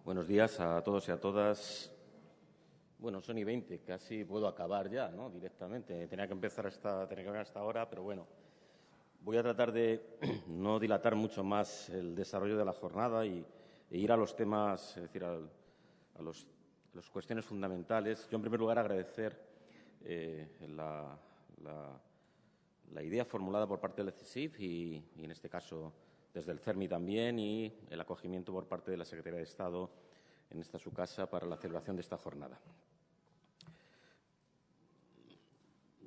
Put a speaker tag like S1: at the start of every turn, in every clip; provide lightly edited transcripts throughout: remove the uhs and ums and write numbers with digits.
S1: Buenos días a todos y a todas. Bueno, son y 20, casi puedo acabar ya, ¿no? Directamente. Tenía que empezar hasta ahora, pero bueno. Voy a tratar de no dilatar mucho más el desarrollo de la jornada e ir a los temas, es decir, a las cuestiones fundamentales. Yo, en primer lugar, agradecer la idea formulada por parte del CSIC y, en este caso, desde el CERMI también, y el acogimiento por parte de la Secretaría de Estado en esta su casa para la celebración de esta jornada.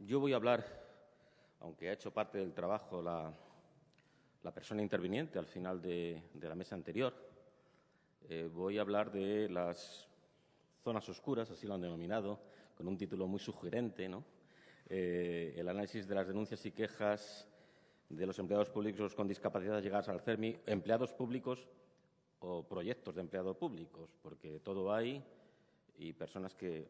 S1: Yo voy a hablar, aunque ha hecho parte del trabajo la persona interviniente al final de la mesa anterior, voy a hablar de las zonas oscuras, así lo han denominado, con un título muy sugerente, ¿no? El análisis de las denuncias y quejas de los empleados públicos con discapacidad llegadas al CERMI, empleados públicos o proyectos de empleados públicos, porque todo hay, y personas que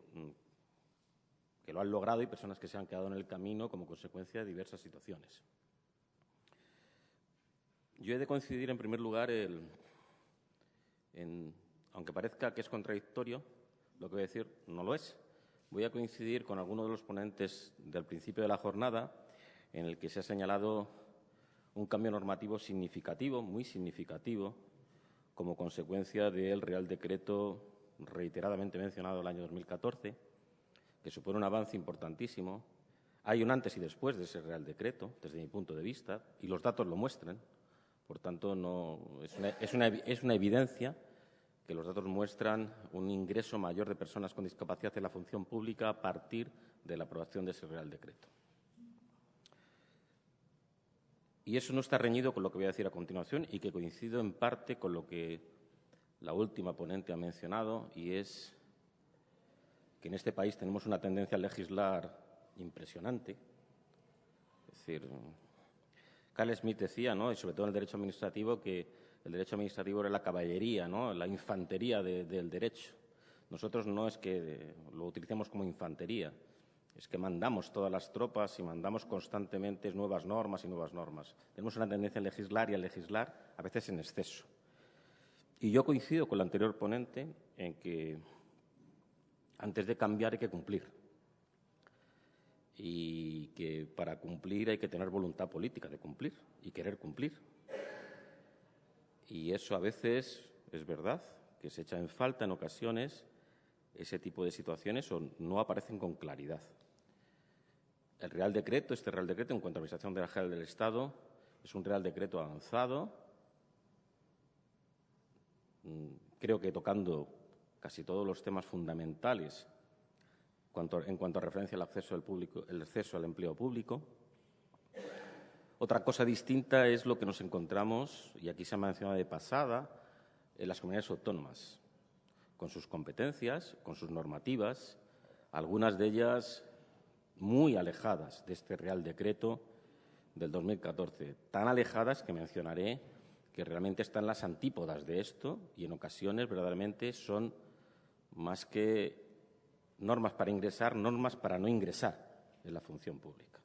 S1: lo han logrado y personas que se han quedado en el camino como consecuencia de diversas situaciones. Yo he de coincidir, en primer lugar, aunque parezca que es contradictorio, lo que voy a decir no lo es. Voy a coincidir con alguno de los ponentes del principio de la jornada, en el que se ha señalado un cambio normativo significativo, muy significativo, como consecuencia del Real Decreto reiteradamente mencionado el año 2014, que supone un avance importantísimo. Hay un antes y después de ese Real Decreto, desde mi punto de vista, y los datos lo muestran. Por tanto, es una evidencia que los datos muestran un ingreso mayor de personas con discapacidad en la función pública a partir de la aprobación de ese Real Decreto. Y eso no está reñido con lo que voy a decir a continuación y que coincido en parte con lo que la última ponente ha mencionado, y es que en este país tenemos una tendencia a legislar impresionante. Es decir, Carl Schmitt decía, ¿no?, y sobre todo en el derecho administrativo, que el derecho administrativo era la caballería, ¿no?, la infantería del derecho. Nosotros no es que lo utilicemos como infantería, es que mandamos todas las tropas y mandamos constantemente nuevas normas y nuevas normas. Tenemos una tendencia a legislar y a legislar, a veces en exceso. Y yo coincido con la anterior ponente en que antes de cambiar hay que cumplir. Y que para cumplir hay que tener voluntad política de cumplir y querer cumplir. Y eso a veces es verdad, que se echa en falta en ocasiones ese tipo de situaciones o no aparecen con claridad. El Real Decreto, este Real Decreto en cuanto a Administración General del Estado, es un Real Decreto avanzado, creo que tocando casi todos los temas fundamentales en cuanto a referencia al acceso al empleo público. Otra cosa distinta es lo que nos encontramos, y aquí se ha mencionado de pasada, en las comunidades autónomas, con sus competencias, con sus normativas, algunas de ellas muy alejadas de este Real Decreto del 2014, tan alejadas que mencionaré que realmente están las antípodas de esto y en ocasiones verdaderamente son más que normas para ingresar, normas para no ingresar en la función pública.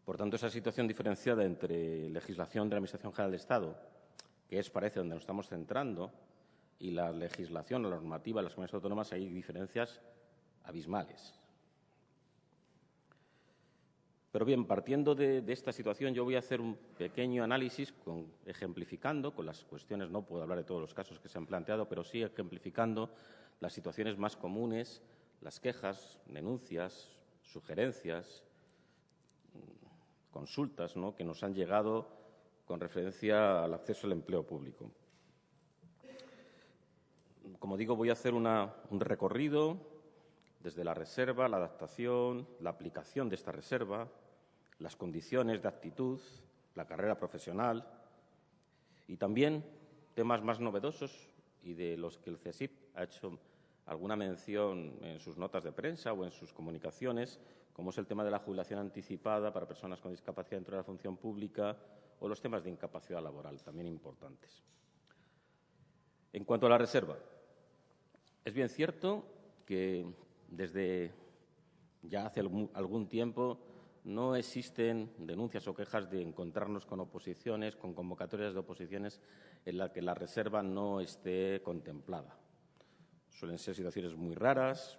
S1: Por tanto, esa situación diferenciada entre legislación de la Administración General del Estado, que es, parece, donde nos estamos centrando, y la legislación o la normativa de las comunidades autónomas, hay diferencias abismales. Pero bien, partiendo de esta situación, yo voy a hacer un pequeño análisis ejemplificando con las cuestiones, no puedo hablar de todos los casos que se han planteado, pero sí ejemplificando las situaciones más comunes, las quejas, denuncias, sugerencias, consultas, ¿no?, que nos han llegado con referencia al acceso al empleo público. Como digo, voy a hacer un recorrido desde la reserva, la adaptación, la aplicación de esta reserva, las condiciones de aptitud, la carrera profesional y también temas más novedosos y de los que el CSIC ha hecho alguna mención en sus notas de prensa o en sus comunicaciones, como es el tema de la jubilación anticipada para personas con discapacidad dentro de la función pública o los temas de incapacidad laboral, también importantes. En cuanto a la reserva, es bien cierto que desde ya hace algún tiempo no existen denuncias o quejas de encontrarnos con oposiciones, con convocatorias de oposiciones en las que la reserva no esté contemplada. Suelen ser situaciones muy raras,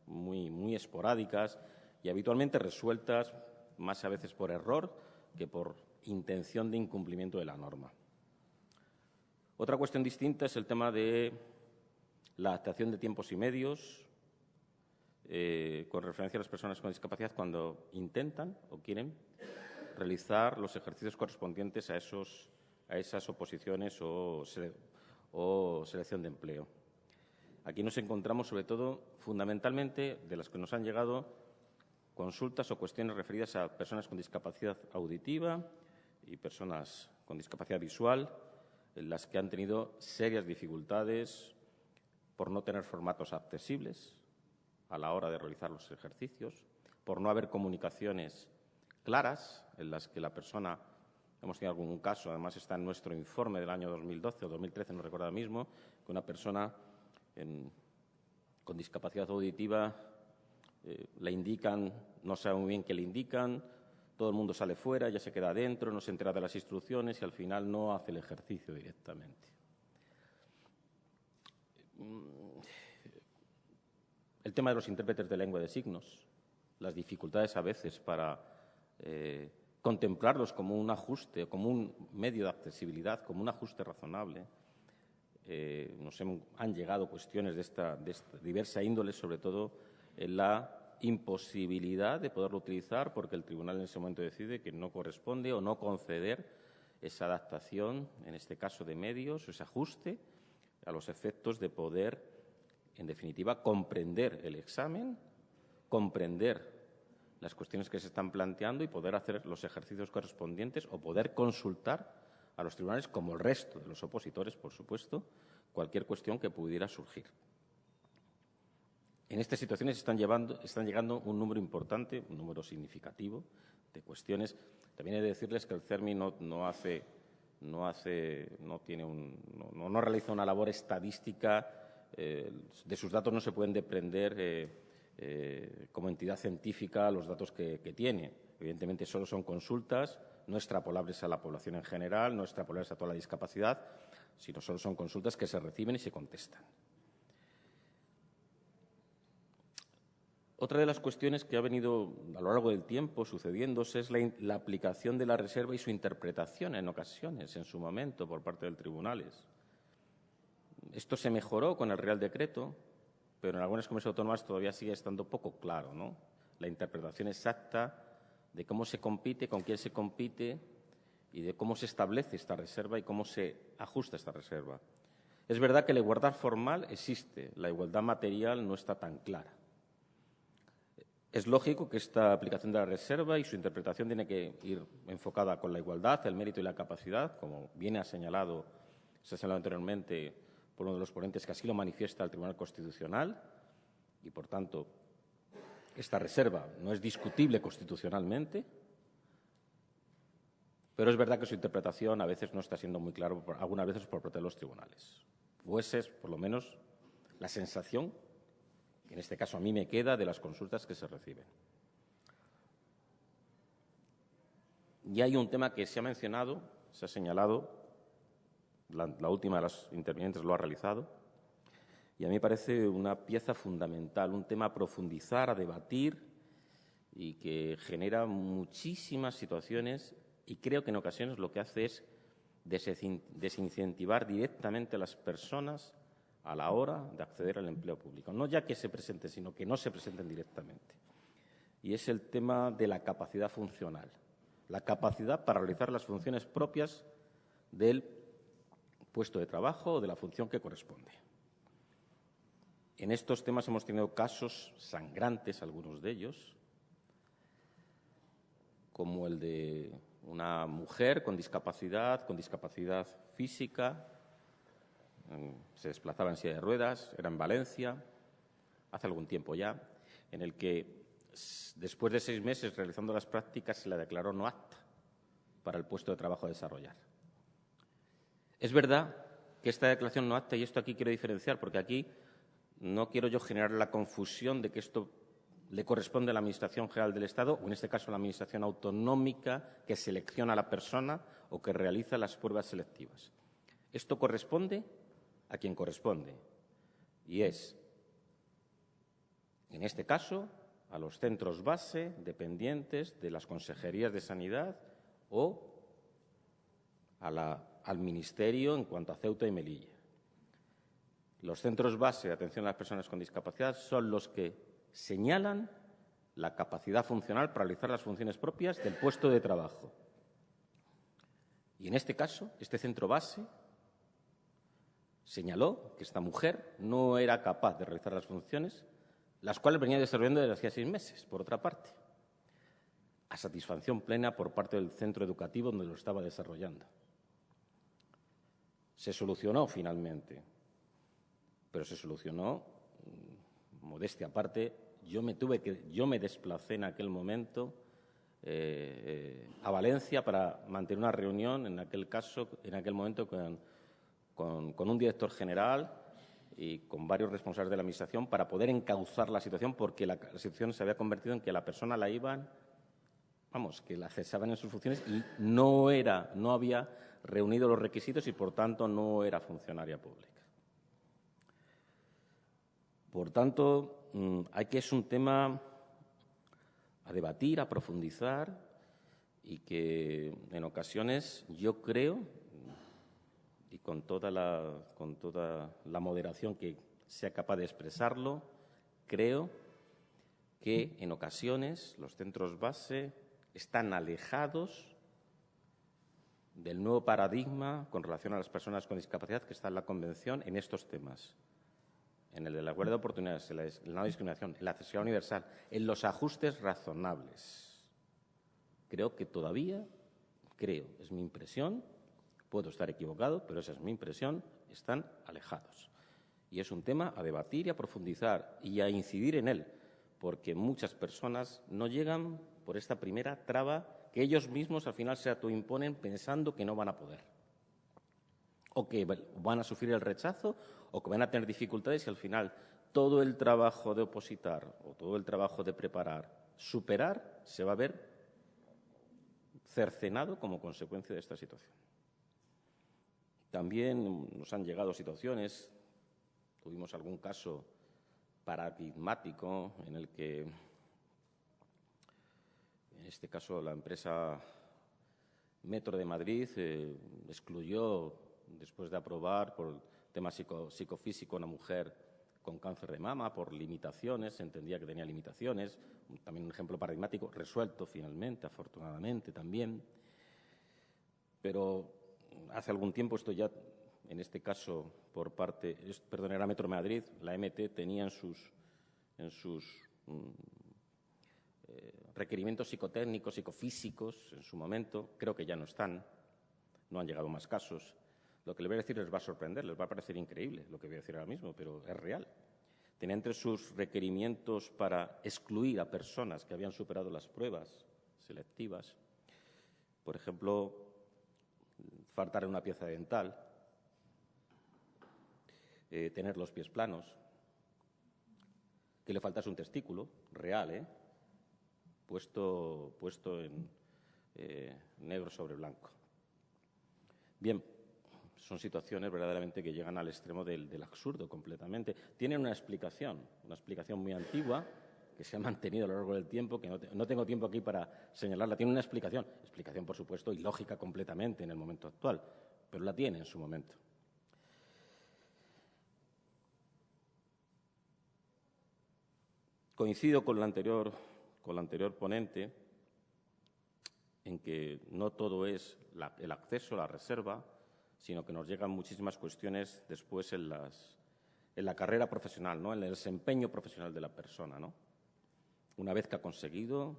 S1: muy esporádicas y habitualmente resueltas más a veces por error que por intención de incumplimiento de la norma. Otra cuestión distinta es el tema de la adaptación de tiempos y medios con referencia a las personas con discapacidad cuando intentan o quieren realizar los ejercicios correspondientes a esas oposiciones o selección de empleo. Aquí nos encontramos, sobre todo, fundamentalmente, de las que nos han llegado, consultas o cuestiones referidas a personas con discapacidad auditiva y personas con discapacidad visual, en las que han tenido serias dificultades por no tener formatos accesibles a la hora de realizar los ejercicios, por no haber comunicaciones claras en las que la persona, hemos tenido algún caso, además está en nuestro informe del año 2012 o 2013, no recuerdo ahora mismo, que una persona con discapacidad auditiva le indican, no sabe muy bien qué le indican, todo el mundo sale fuera, ya se queda adentro, no se entera de las instrucciones y al final no hace el ejercicio directamente. El tema de los intérpretes de lengua de signos, las dificultades a veces para contemplarlos como un ajuste, como un medio de accesibilidad, como un ajuste razonable. Nos han llegado cuestiones de esta diversa índole, sobre todo en la imposibilidad de poderlo utilizar porque el tribunal en ese momento decide que no corresponde o no conceder esa adaptación, en este caso de medios, o ese ajuste a los efectos de poder, en definitiva, comprender el examen, comprender las cuestiones que se están planteando y poder hacer los ejercicios correspondientes o poder consultar a los tribunales, como el resto de los opositores, por supuesto, cualquier cuestión que pudiera surgir. En estas situaciones están llegando un número importante, un número significativo de cuestiones. También he de decirles que el CERMI no realiza una labor estadística. De sus datos no se pueden desprender como entidad científica los datos que tiene. Evidentemente, solo son consultas, no extrapolables a la población en general, no extrapolables a toda la discapacidad, sino solo son consultas que se reciben y se contestan. Otra de las cuestiones que ha venido a lo largo del tiempo sucediéndose es la aplicación de la reserva y su interpretación en ocasiones, en su momento, por parte de los tribunales. Esto se mejoró con el Real Decreto, pero en algunas comunidades autónomas todavía sigue estando poco claro, ¿no? La interpretación exacta de cómo se compite, con quién se compite y de cómo se establece esta reserva y cómo se ajusta esta reserva. Es verdad que la igualdad formal existe, la igualdad material no está tan clara. Es lógico que esta aplicación de la reserva y su interpretación tiene que ir enfocada con la igualdad, el mérito y la capacidad, como se ha señalado anteriormente por uno de los ponentes que así lo manifiesta el Tribunal Constitucional y, por tanto, esta reserva no es discutible constitucionalmente, pero es verdad que su interpretación a veces no está siendo muy clara, algunas veces por parte de los tribunales. O esa es, por lo menos, la sensación que en este caso a mí me queda de las consultas que se reciben. Y hay un tema que se ha mencionado, se ha señalado, la última de las intervinientes lo ha realizado, y a mí me parece una pieza fundamental, un tema a profundizar, a debatir y que genera muchísimas situaciones y creo que en ocasiones lo que hace es desincentivar directamente a las personas a la hora de acceder al empleo público. No ya que se presenten, sino que no se presenten directamente. Y es el tema de la capacidad funcional, la capacidad para realizar las funciones propias del puesto de trabajo o de la función que corresponde. En estos temas hemos tenido casos sangrantes, algunos de ellos, como el de una mujer con discapacidad física, se desplazaba en silla de ruedas, era en Valencia, hace algún tiempo ya, en el que después de 6 meses realizando las prácticas se la declaró no apta para el puesto de trabajo a desarrollar. Es verdad que esta declaración no apta, y esto aquí quiero diferenciar, porque aquí no quiero yo generar la confusión de que esto le corresponde a la Administración General del Estado, o en este caso a la Administración autonómica que selecciona a la persona o que realiza las pruebas selectivas. Esto corresponde a quien corresponde y es, en este caso, a los centros base dependientes de las consejerías de Sanidad o al Ministerio en cuanto a Ceuta y Melilla. Los centros base de atención a las personas con discapacidad son los que señalan la capacidad funcional para realizar las funciones propias del puesto de trabajo. Y en este caso, este centro base señaló que esta mujer no era capaz de realizar las funciones, las cuales venía desarrollando desde hacía 6 meses, por otra parte, a satisfacción plena por parte del centro educativo donde lo estaba desarrollando. Se solucionó finalmente, pero se solucionó, modestia aparte, yo me desplacé en aquel momento a Valencia para mantener una reunión, en aquel momento con un director general y con varios responsables de la Administración para poder encauzar la situación, porque la situación se había convertido en que la persona que la cesaban en sus funciones y no había reunido los requisitos y, por tanto, no era funcionaria pública. Por tanto, es un tema a debatir, a profundizar y que en ocasiones yo creo, y con toda la moderación que sea capaz de expresarlo, creo que en ocasiones los centros base están alejados del nuevo paradigma con relación a las personas con discapacidad que está en la Convención en estos temas. En el de la igualdad de oportunidades, en la no discriminación, en la accesibilidad universal, en los ajustes razonables. Creo que todavía, es mi impresión, puedo estar equivocado, pero esa es mi impresión, están alejados. Y es un tema a debatir y a profundizar y a incidir en él, porque muchas personas no llegan por esta primera traba que ellos mismos al final se autoimponen pensando que no van a poder, o que van a sufrir el rechazo, o que van a tener dificultades y al final todo el trabajo de opositar o todo el trabajo de preparar, superar, se va a ver cercenado como consecuencia de esta situación. También nos han llegado situaciones, tuvimos algún caso paradigmático en el que, en este caso, la empresa Metro de Madrid excluyó, después de aprobar por tema psicofísico, una mujer con cáncer de mama por limitaciones, se entendía que tenía limitaciones, también un ejemplo paradigmático, resuelto finalmente, afortunadamente también. Pero hace algún tiempo, esto ya, en este caso, era Metro de Madrid, la MT tenía en sus requerimientos psicotécnicos, psicofísicos, en su momento, creo que ya no están, no han llegado más casos. Lo que le voy a decir les va a sorprender, les va a parecer increíble lo que voy a decir ahora mismo, pero es real. Tenía entre sus requerimientos para excluir a personas que habían superado las pruebas selectivas, por ejemplo, faltar una pieza dental, tener los pies planos, que le faltase un testículo real, puesto en negro sobre blanco. Bien, son situaciones verdaderamente que llegan al extremo del absurdo completamente. Tienen una explicación muy antigua que se ha mantenido a lo largo del tiempo, que no tengo tiempo aquí para señalarla. Tiene una explicación, por supuesto, ilógica completamente en el momento actual, pero la tiene en su momento. Coincido con la anterior ponente en que no todo es el acceso, la reserva, sino que nos llegan muchísimas cuestiones después en la carrera profesional, ¿no? En el desempeño profesional de la persona, ¿no? Una vez que ha conseguido,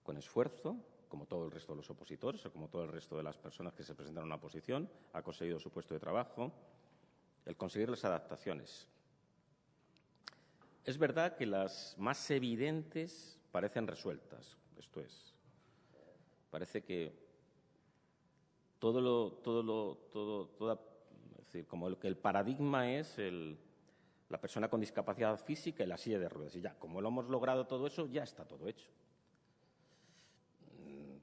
S1: con esfuerzo, como todo el resto de los opositores o como todo el resto de las personas que se presentan a una oposición, ha conseguido su puesto de trabajo, el conseguir las adaptaciones. Es verdad que las más evidentes parecen resueltas, esto es, parece que es decir, como que el paradigma es el la persona con discapacidad física y la silla de ruedas. Y ya, como lo hemos logrado todo eso, ya está todo hecho.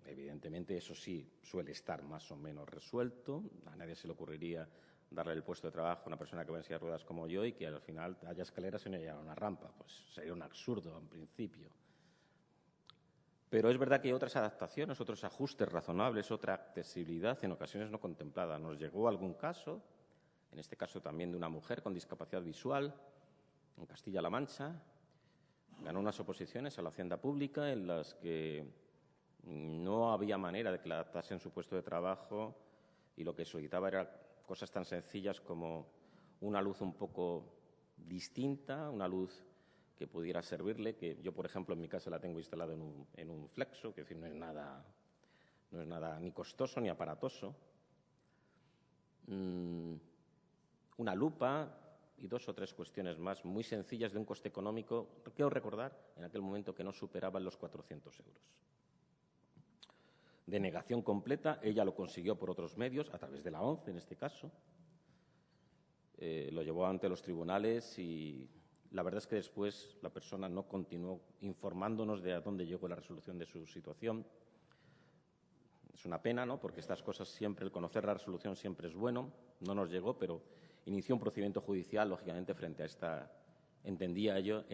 S1: Evidentemente, eso sí suele estar más o menos resuelto. A nadie se le ocurriría darle el puesto de trabajo a una persona que va en silla de ruedas como yo y que al final haya escaleras y no haya una rampa. Pues sería un absurdo en principio. Pero es verdad que hay otras adaptaciones, otros ajustes razonables, otra accesibilidad en ocasiones no contemplada. Nos llegó algún caso, en este caso también de una mujer con discapacidad visual, en Castilla-La Mancha. Ganó unas oposiciones a la hacienda pública en las que no había manera de que la adaptasen su puesto de trabajo y lo que solicitaba era cosas tan sencillas como una luz un poco distinta, una luz que pudiera servirle, que yo, por ejemplo, en mi casa la tengo instalada en un flexo, que es decir, no es nada ni costoso ni aparatoso. Una lupa y 2 o 3 cuestiones más muy sencillas de un coste económico, quiero recordar, en aquel momento que no superaban los 400 euros. De negación completa, ella lo consiguió por otros medios, a través de la ONCE en este caso. Lo llevó ante los tribunales y la verdad es que después la persona no continuó informándonos de a dónde llegó la resolución de su situación. Es una pena, ¿no?, porque estas cosas siempre, el conocer la resolución siempre es bueno. No nos llegó, pero inició un procedimiento judicial, lógicamente, frente a esta, entendía ella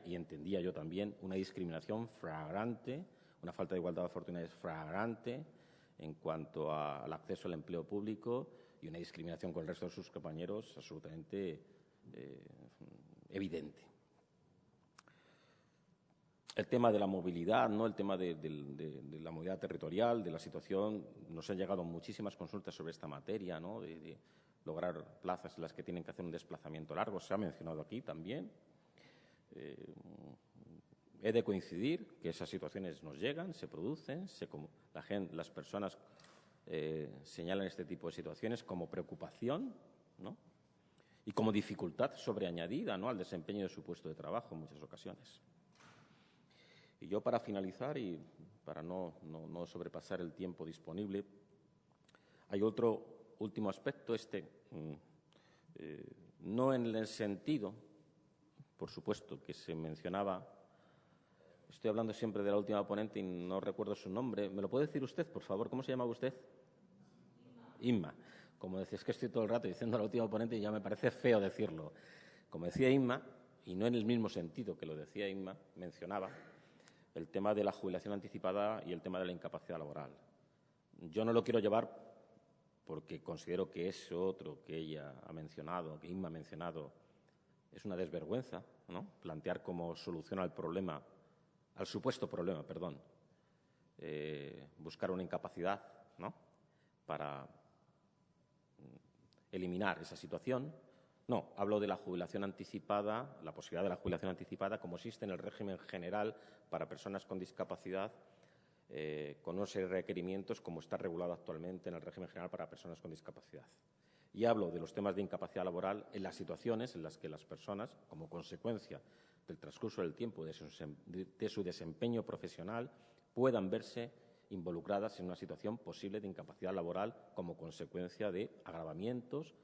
S1: y entendía yo también, una discriminación flagrante, una falta de igualdad de oportunidades flagrante en cuanto al acceso al empleo público y una discriminación con el resto de sus compañeros absolutamente evidente. El tema de la movilidad, ¿no?, el tema de la movilidad territorial, de la situación, nos han llegado muchísimas consultas sobre esta materia, ¿no?, de lograr plazas en las que tienen que hacer un desplazamiento largo. Se ha mencionado aquí también. He de coincidir que esas situaciones nos llegan, se producen, las personas señalan este tipo de situaciones como preocupación, ¿no?, y como dificultad sobreañadida, ¿no?, al desempeño de su puesto de trabajo en muchas ocasiones. Y yo, para finalizar y para no sobrepasar el tiempo disponible, hay otro último aspecto, no en el sentido, por supuesto, que se mencionaba. Estoy hablando siempre de la última ponente y no recuerdo su nombre. ¿Me lo puede decir usted, por favor? ¿Cómo se llama usted? Inma. Como decía, es que estoy todo el rato diciendo la última ponente y ya me parece feo decirlo. Como decía Inma, y no en el mismo sentido que lo decía Inma, mencionaba el tema de la jubilación anticipada y el tema de la incapacidad laboral. Yo no lo quiero llevar porque considero que eso otro que ella ha mencionado, que Inma ha mencionado, es una desvergüenza, ¿no?, plantear como solución al problema, al supuesto problema, perdón, buscar una incapacidad, ¿no?, para eliminar esa situación. No, hablo de la jubilación anticipada, la posibilidad de la jubilación anticipada como existe en el régimen general para personas con discapacidad, con unos requerimientos como está regulado actualmente en el régimen general para personas con discapacidad. Y hablo de los temas de incapacidad laboral en las situaciones en las que las personas, como consecuencia del transcurso del tiempo de su desempeño profesional, puedan verse involucradas en una situación posible de incapacidad laboral como consecuencia de agravamientos,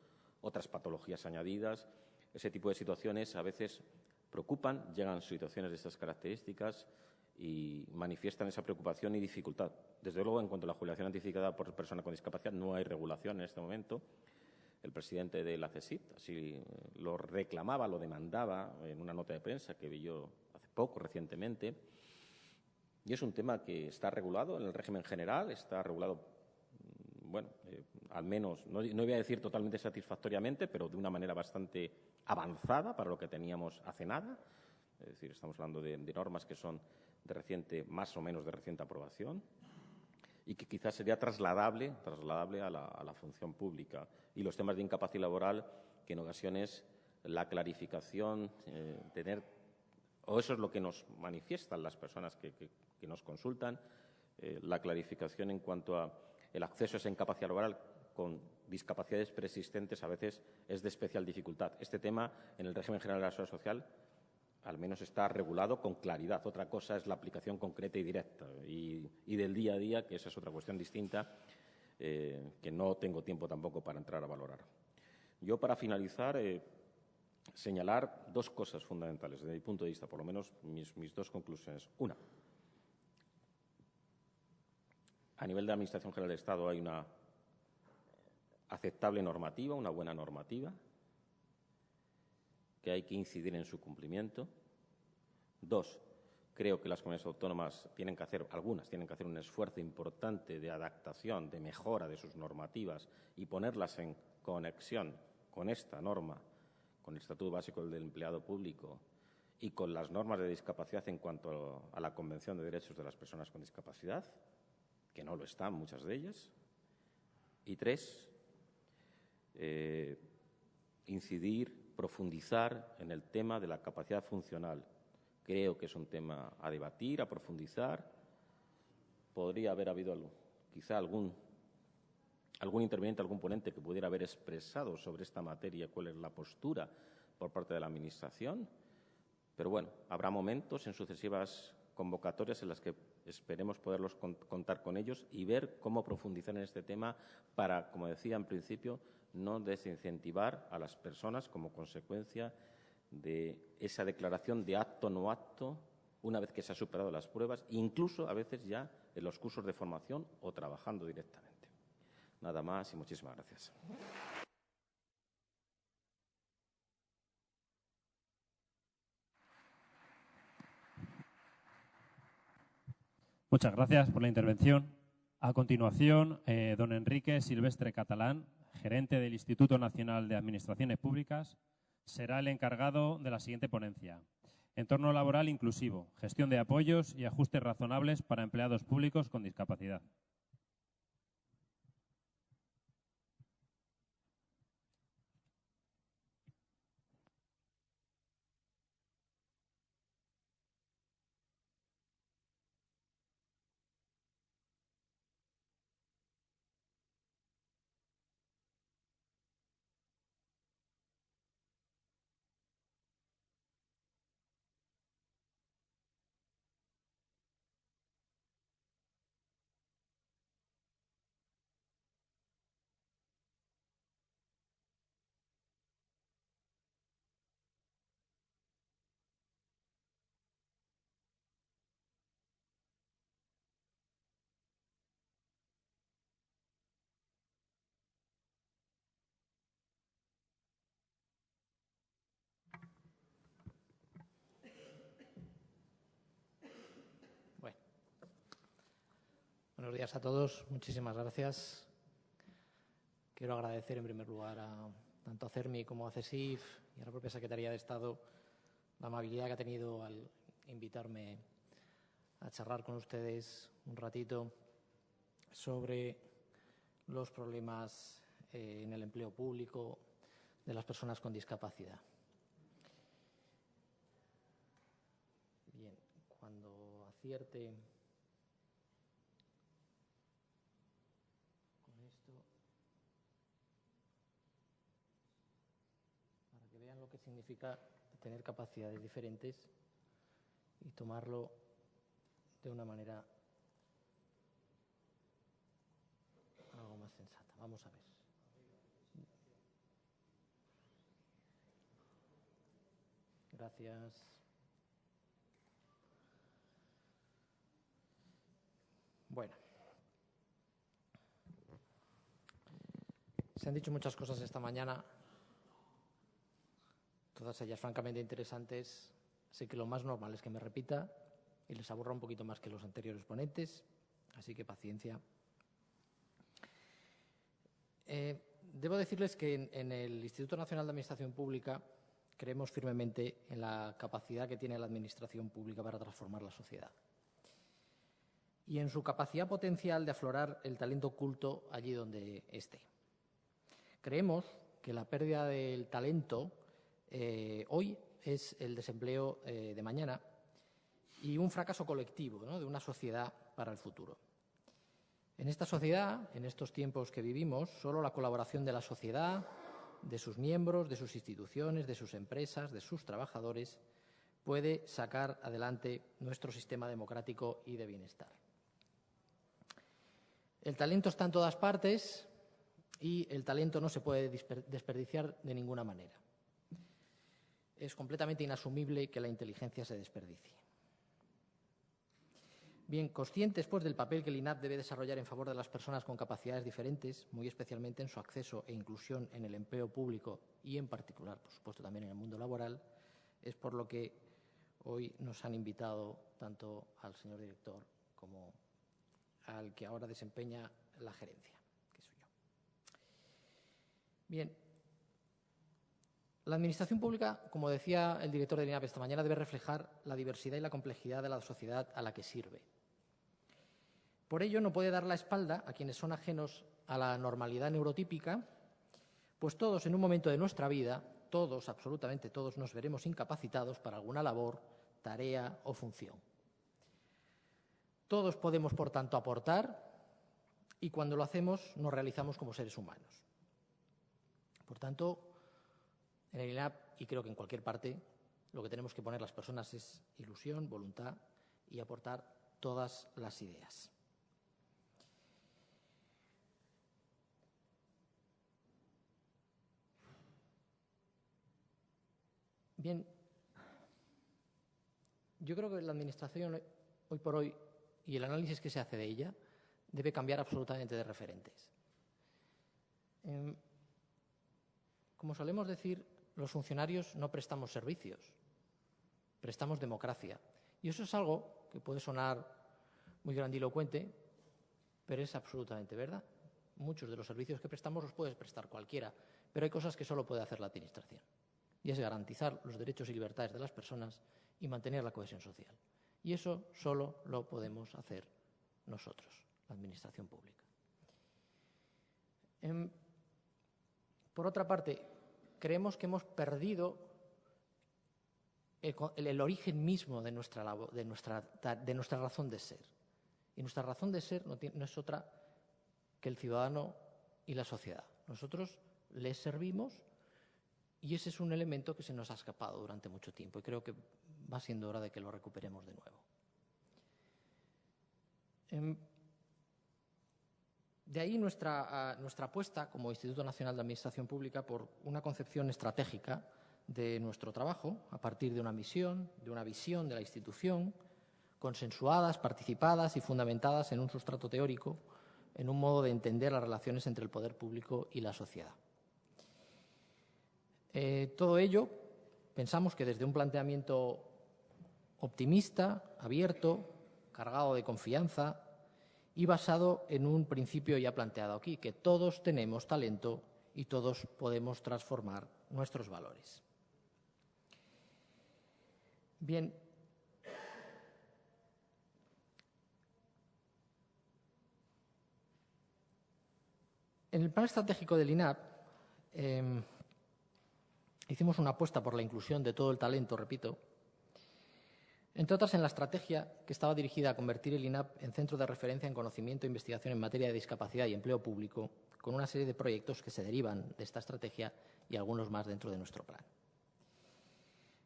S1: otras patologías añadidas. Ese tipo de situaciones a veces preocupan, llegan situaciones de estas características y manifiestan esa preocupación y dificultad. Desde luego, en cuanto a la jubilación anticipada por persona con discapacidad, no hay regulación en este momento. El presidente de la CESID así lo reclamaba, lo demandaba en una nota de prensa que vi yo hace poco, recientemente. Y es un tema que está regulado en el régimen general, está regulado, bueno, al menos, no voy a decir totalmente satisfactoriamente, pero de una manera bastante avanzada para lo que teníamos hace nada. Es decir, estamos hablando de normas que son más o menos de reciente aprobación y que quizás sería trasladable a la función pública. Y los temas de incapacidad laboral, que en ocasiones la clarificación, o eso es lo que nos manifiestan las personas que nos consultan, la clarificación en cuanto a el acceso a esa incapacidad laboral con discapacidades preexistentes a veces es de especial dificultad. Este tema, en el régimen general de la Seguridad Social, al menos está regulado con claridad. Otra cosa es la aplicación concreta y directa y del día a día, que esa es otra cuestión distinta que no tengo tiempo tampoco para entrar a valorar. Yo, para finalizar, señalar dos cosas fundamentales desde mi punto de vista, por lo menos mis dos conclusiones. Una, a nivel de Administración General del Estado hay una aceptable normativa, una buena normativa, que hay que incidir en su cumplimiento. Dos, creo que las comunidades autónomas algunas tienen que hacer un esfuerzo importante de adaptación, de mejora de sus normativas y ponerlas en conexión con esta norma, con el Estatuto Básico del Empleado Público y con las normas de discapacidad en cuanto a la Convención de Derechos de las Personas con Discapacidad, que no lo están muchas de ellas. Y tres, incidir, profundizar en el tema de la capacidad funcional. Creo que es un tema a debatir, a profundizar. Podría haber habido quizá algún interviniente, algún ponente que pudiera haber expresado sobre esta materia cuál es la postura por parte de la Administración. Pero bueno, habrá momentos en sucesivas convocatorias en las que esperemos poderlos contar con ellos y ver cómo profundizar en este tema para, como decía en principio, no desincentivar a las personas como consecuencia de esa declaración de apto o no apto una vez que se han superado las pruebas, incluso a veces ya en los cursos de formación o trabajando directamente. Nada más y muchísimas gracias.
S2: Muchas gracias por la intervención. A continuación, don Enrique Silvestre Catalán, gerente del Instituto Nacional de Administraciones Públicas, será el encargado de la siguiente ponencia. Entorno laboral inclusivo, gestión de apoyos y ajustes razonables para empleados públicos con discapacidad.
S3: Buenos días a todos. Muchísimas gracias. Quiero agradecer en primer lugar tanto a CERMI como a CESIF y a la propia Secretaría de Estado la amabilidad que ha tenido al invitarme a charlar con ustedes un ratito sobre los problemas en el empleo público de las personas con discapacidad. Bien, cuando acierte con esto, para que vean lo que significa tener capacidades diferentes y tomarlo de una manera algo más sensata. Vamos a ver. Gracias. Bueno. Se han dicho muchas cosas esta mañana, todas ellas francamente interesantes. Sé que lo más normal es que me repita y les aburra un poquito más que los anteriores ponentes, así que paciencia. Debo decirles que en el Instituto Nacional de Administración Pública creemos firmemente en la capacidad que tiene la Administración Pública para transformar la sociedad y en su capacidad potencial de aflorar el talento oculto allí donde esté. Creemos que la pérdida del talento hoy es el desempleo de mañana y un fracaso colectivo, ¿no?, de una sociedad para el futuro. En esta sociedad, en estos tiempos que vivimos, solo la colaboración de la sociedad, de sus miembros, de sus instituciones, de sus empresas, de sus trabajadores, puede sacar adelante nuestro sistema democrático y de bienestar. El talento está en todas partes y el talento no se puede desperdiciar de ninguna manera. es completamente inasumible que la inteligencia se desperdicie. Bien, conscientes pues, del papel que el INAP debe desarrollar en favor de las personas con capacidades diferentes, muy especialmente en su acceso e inclusión en el empleo público y, en particular, por supuesto, también en el mundo laboral, es por lo que hoy nos han invitado tanto al señor director como al que ahora desempeña la gerencia, que soy yo. Bien, la Administración pública, como decía el director del INAP esta mañana, debe reflejar la diversidad y la complejidad de la sociedad a la que sirve. Por ello, no puede dar la espalda a quienes son ajenos a la normalidad neurotípica, pues todos en un momento de nuestra vida, todos, absolutamente todos, nos veremos incapacitados para alguna labor, tarea o función. Todos podemos, por tanto, aportar y cuando lo hacemos nos realizamos como seres humanos. Por tanto, en el INAP, y creo que en cualquier parte, lo que tenemos que poner las personas es ilusión, voluntad y aportar todas las ideas. Bien, yo creo que la Administración, hoy por hoy, y el análisis que se hace de ella, debe cambiar absolutamente de referentes. Como solemos decir, los funcionarios no prestamos servicios, prestamos democracia. Y eso es algo que puede sonar muy grandilocuente, pero es absolutamente verdad. Muchos de los servicios que prestamos los puede prestar cualquiera, pero hay cosas que solo puede hacer la Administración. Y es garantizar los derechos y libertades de las personas y mantener la cohesión social. Y eso solo lo podemos hacer nosotros, la Administración pública. Por otra parte, creemos que hemos perdido el origen mismo de nuestra razón de ser. Y nuestra razón de ser no es otra que el ciudadano y la sociedad. Nosotros les servimos y ese es un elemento que se nos ha escapado durante mucho tiempo y creo que va siendo hora de que lo recuperemos de nuevo. De ahí nuestra apuesta como Instituto Nacional de Administración Pública por una concepción estratégica de nuestro trabajo a partir de una misión, de una visión de la institución, consensuadas, participadas y fundamentadas en un sustrato teórico, en un modo de entender las relaciones entre el poder público y la sociedad. Todo ello pensamos que desde un planteamiento optimista, abierto, cargado de confianza y basado en un principio ya planteado aquí, que todos tenemos talento y todos podemos transformar nuestros valores. Bien, en el plan estratégico del INAP hicimos una apuesta por la inclusión de todo el talento, repito, entre otras en la estrategia que estaba dirigida a convertir el INAP en centro de referencia en conocimiento e investigación en materia de discapacidad y empleo público, con una serie de proyectos que se derivan de esta estrategia y algunos más dentro de nuestro plan.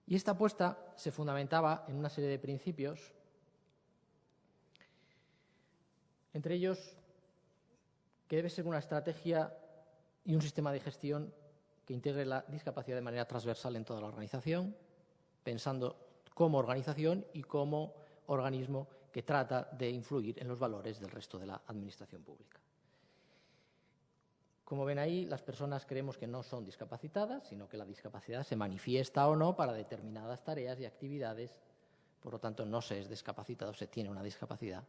S3: Y esta apuesta se fundamentaba en una serie de principios, entre ellos que debe ser una estrategia y un sistema de gestión que integre la discapacidad de manera transversal en toda la organización, pensando como organización y como organismo que trata de influir en los valores del resto de la administración pública. Como ven ahí, las personas creemos que no son discapacitadas, sino que la discapacidad se manifiesta o no para determinadas tareas y actividades, por lo tanto no se es discapacitado, se tiene una discapacidad.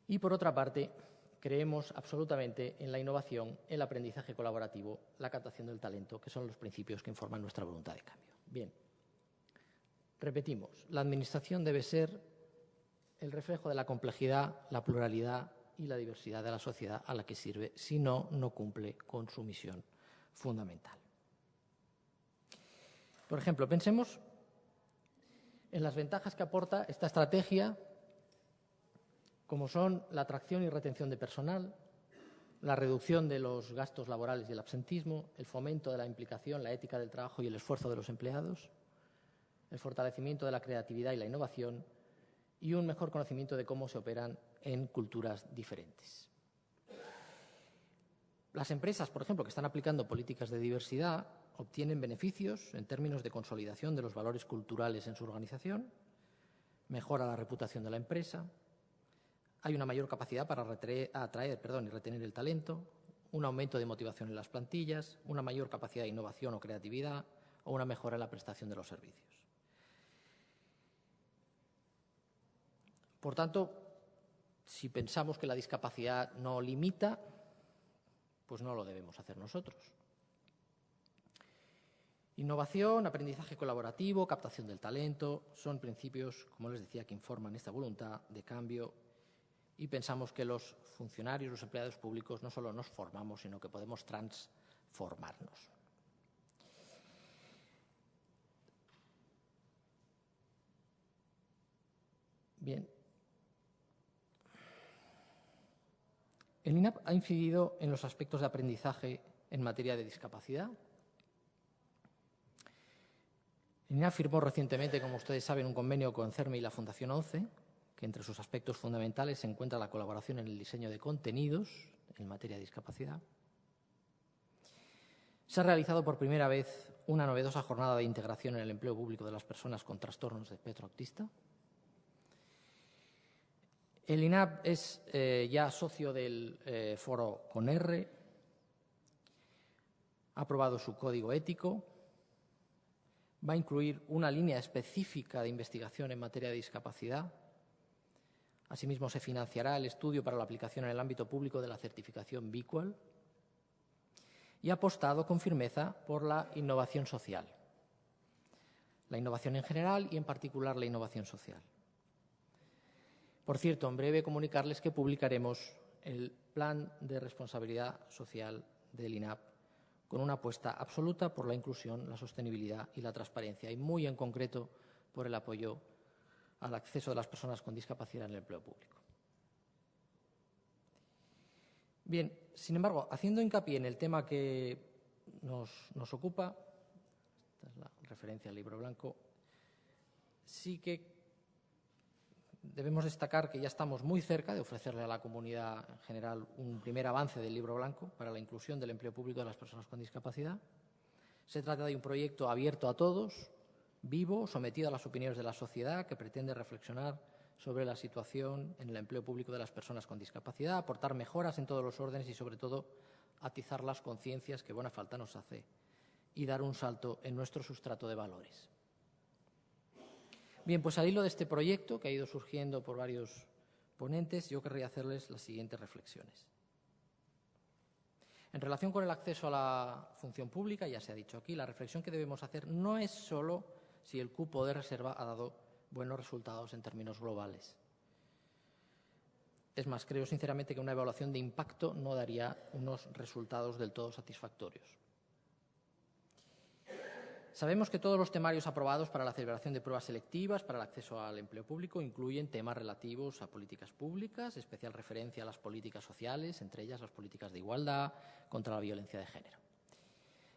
S3: Y por otra parte, creemos absolutamente en la innovación, el aprendizaje colaborativo, la captación del talento, que son los principios que informan nuestra voluntad de cambio. Bien, repetimos, la Administración debe ser el reflejo de la complejidad, la pluralidad y la diversidad de la sociedad a la que sirve, si no, no cumple con su misión fundamental. Por ejemplo, pensemos en las ventajas que aporta esta estrategia, como son la atracción y retención de personal, la reducción de los gastos laborales y el absentismo, el fomento de la implicación, la ética del trabajo y el esfuerzo de los empleados, el fortalecimiento de la creatividad y la innovación y un mejor conocimiento de cómo se operan en culturas diferentes. Las empresas, por ejemplo, que están aplicando políticas de diversidad obtienen beneficios en términos de consolidación de los valores culturales en su organización, mejora la reputación de la empresa, hay una mayor capacidad para atraer y retener el talento, un aumento de motivación en las plantillas, una mayor capacidad de innovación o creatividad o una mejora en la prestación de los servicios. Por tanto, si pensamos que la discapacidad no limita, pues no lo debemos hacer nosotros. Innovación, aprendizaje colaborativo, captación del talento, son principios, como les decía, que informan esta voluntad de cambio y pensamos que los funcionarios, los empleados públicos, no solo nos formamos, sino que podemos transformarnos. Bien. El INAP ha incidido en los aspectos de aprendizaje en materia de discapacidad. El INAP firmó recientemente, como ustedes saben, un convenio con CERME y la Fundación ONCE, que entre sus aspectos fundamentales se encuentra la colaboración en el diseño de contenidos en materia de discapacidad. Se ha realizado por primera vez una novedosa jornada de integración en el empleo público de las personas con trastornos de espectro autista. El INAP es ya socio del foro CONERRE, ha aprobado su código ético, va a incluir una línea específica de investigación en materia de discapacidad. Asimismo, se financiará el estudio para la aplicación en el ámbito público de la certificación BIQUAL y ha apostado con firmeza por la innovación social. La innovación en general y, en particular, la innovación social. Por cierto, en breve comunicarles que publicaremos el Plan de Responsabilidad Social del INAP con una apuesta absoluta por la inclusión, la sostenibilidad y la transparencia, y muy en concreto por el apoyo al acceso de las personas con discapacidad en el empleo público. Bien, sin embargo, haciendo hincapié en el tema que nos ocupa, esta es la referencia al libro blanco, sí que debemos destacar que ya estamos muy cerca de ofrecerle a la comunidad en general un primer avance del libro blanco para la inclusión del empleo público de las personas con discapacidad. Se trata de un proyecto abierto a todos, vivo, sometido a las opiniones de la sociedad, que pretende reflexionar sobre la situación en el empleo público de las personas con discapacidad, aportar mejoras en todos los órdenes y, sobre todo, atizar las conciencias que buena falta nos hace y dar un salto en nuestro sustrato de valores. Bien, pues al hilo de este proyecto, que ha ido surgiendo por varios ponentes, yo querría hacerles las siguientes reflexiones. En relación con el acceso a la función pública, ya se ha dicho aquí, la reflexión que debemos hacer no es solo si el cupo de reserva ha dado buenos resultados en términos globales. Es más, creo sinceramente que una evaluación de impacto no daría unos resultados del todo satisfactorios. Sabemos que todos los temarios aprobados para la celebración de pruebas selectivas para el acceso al empleo público incluyen temas relativos a políticas públicas, especial referencia a las políticas sociales, entre ellas las políticas de igualdad, contra la violencia de género.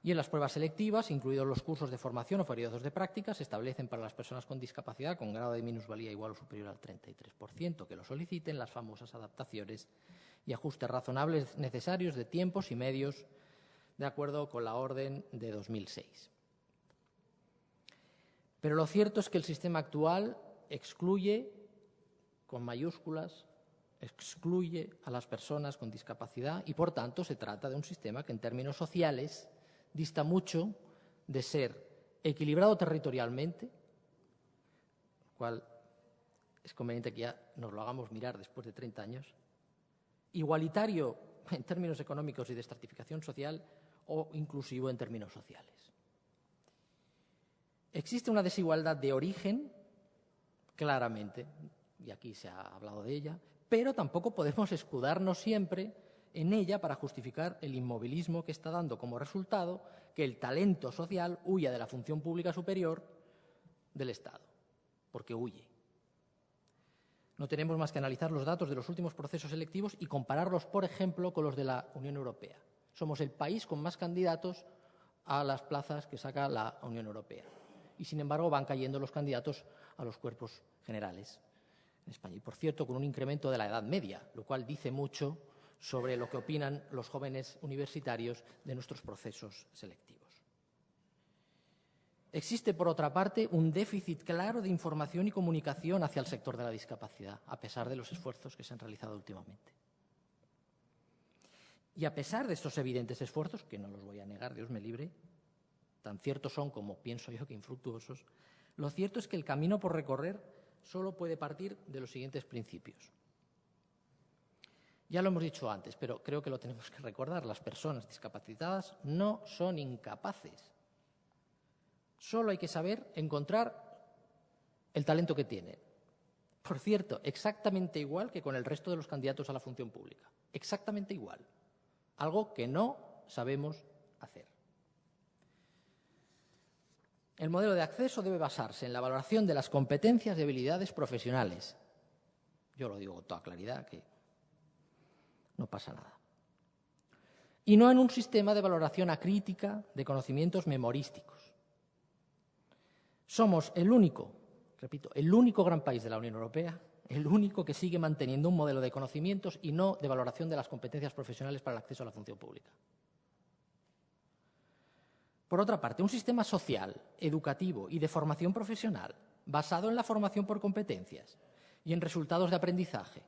S3: Y en las pruebas selectivas, incluidos los cursos de formación o periodos de práctica, se establecen para las personas con discapacidad con grado de minusvalía igual o superior al 33% que lo soliciten las famosas adaptaciones y ajustes razonables necesarios de tiempos y medios de acuerdo con la orden de 2006. Pero lo cierto es que el sistema actual excluye, con mayúsculas, excluye a las personas con discapacidad y, por tanto, se trata de un sistema que, en términos sociales, dista mucho de ser equilibrado territorialmente, lo cual es conveniente que ya nos lo hagamos mirar después de 30 años, igualitario en términos económicos y de estratificación social o inclusivo en términos sociales. Existe una desigualdad de origen, claramente, y aquí se ha hablado de ella, pero tampoco podemos escudarnos siempre en ella para justificar el inmovilismo que está dando como resultado que el talento social huya de la función pública superior del Estado, porque huye. No tenemos más que analizar los datos de los últimos procesos selectivos y compararlos, por ejemplo, con los de la Unión Europea. Somos el país con más candidatos a las plazas que saca la Unión Europea. Y, sin embargo, van cayendo los candidatos a los cuerpos generales en España. Y, por cierto, con un incremento de la edad media, lo cual dice mucho sobre lo que opinan los jóvenes universitarios de nuestros procesos selectivos. Existe, por otra parte, un déficit claro de información y comunicación hacia el sector de la discapacidad, a pesar de los esfuerzos que se han realizado últimamente. Y a pesar de estos evidentes esfuerzos, que no los voy a negar, Dios me libre, tan ciertos son como pienso yo que infructuosos, lo cierto es que el camino por recorrer solo puede partir de los siguientes principios. Ya lo hemos dicho antes, pero creo que lo tenemos que recordar. Las personas discapacitadas no son incapaces. Solo hay que saber encontrar el talento que tienen. Por cierto, exactamente igual que con el resto de los candidatos a la función pública. Exactamente igual. Algo que no sabemos hacer. El modelo de acceso debe basarse en la valoración de las competencias y habilidades profesionales. Yo lo digo con toda claridad, que no pasa nada. Y no en un sistema de valoración acrítica de conocimientos memorísticos. Somos el único, repito, el único gran país de la Unión Europea, el único que sigue manteniendo un modelo de conocimientos y no de valoración de las competencias profesionales para el acceso a la función pública. Por otra parte, un sistema social, educativo y de formación profesional basado en la formación por competencias y en resultados de aprendizaje,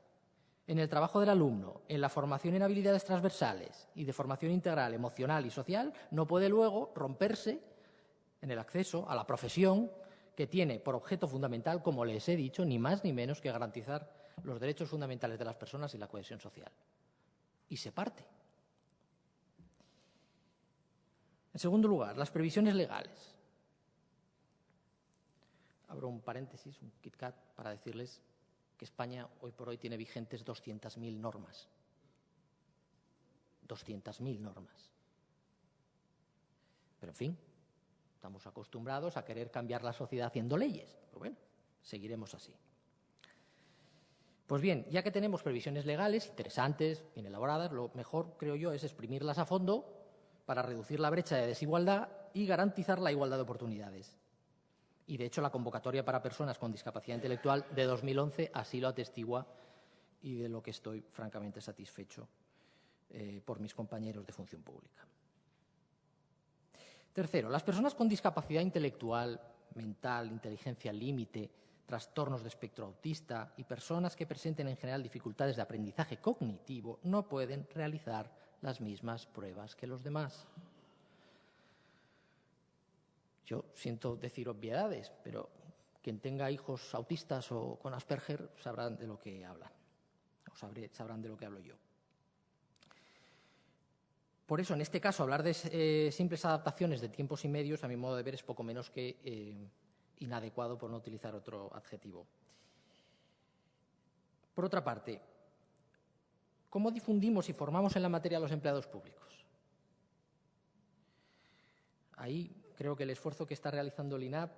S3: en el trabajo del alumno, en la formación en habilidades transversales y de formación integral, emocional y social, no puede luego romperse en el acceso a la profesión que tiene por objeto fundamental, como les he dicho, ni más ni menos que garantizar los derechos fundamentales de las personas y la cohesión social. Y se parte. En segundo lugar, las previsiones legales. Abro un paréntesis, un KitKat, para decirles que España hoy por hoy tiene vigentes 200.000 normas. 200.000 normas. Pero, en fin, estamos acostumbrados a querer cambiar la sociedad haciendo leyes. Pero bueno, seguiremos así. Pues bien, ya que tenemos previsiones legales interesantes, bien elaboradas, lo mejor, creo yo, es exprimirlas a fondo para reducir la brecha de desigualdad y garantizar la igualdad de oportunidades. Y, de hecho, la convocatoria para personas con discapacidad intelectual de 2011 así lo atestigua y de lo que estoy francamente satisfecho por mis compañeros de función pública. Tercero, las personas con discapacidad intelectual, mental, inteligencia límite, trastornos de espectro autista y personas que presenten en general dificultades de aprendizaje cognitivo no pueden realizar las mismas pruebas que los demás. Yo siento decir obviedades, pero quien tenga hijos autistas o con Asperger sabrán de lo que hablan, o sabrán de lo que hablo yo. Por eso, en este caso, hablar de simples adaptaciones de tiempos y medios, a mi modo de ver, es poco menos que inadecuado, por no utilizar otro adjetivo. Por otra parte, ¿cómo difundimos y formamos en la materia a los empleados públicos? Ahí creo que el esfuerzo que está realizando el INAP,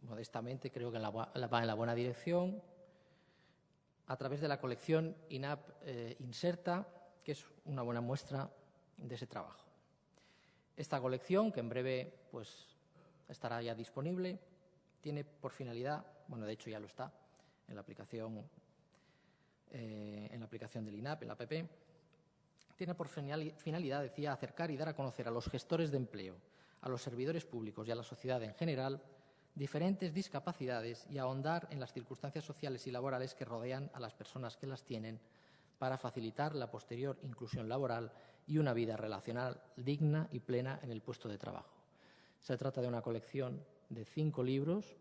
S3: modestamente, creo que va en la buena dirección, a través de la colección INAP Inserta, que es una buena muestra de ese trabajo. Esta colección, que en breve pues, estará ya disponible, tiene por finalidad, bueno, de hecho ya lo está, en la aplicación del INAP, en la app, tiene por finalidad, decía, acercar y dar a conocer a los gestores de empleo, a los servidores públicos y a la sociedad en general diferentes discapacidades y ahondar en las circunstancias sociales y laborales que rodean a las personas que las tienen para facilitar la posterior inclusión laboral y una vida relacional digna y plena en el puesto de trabajo. Se trata de una colección de 5 libros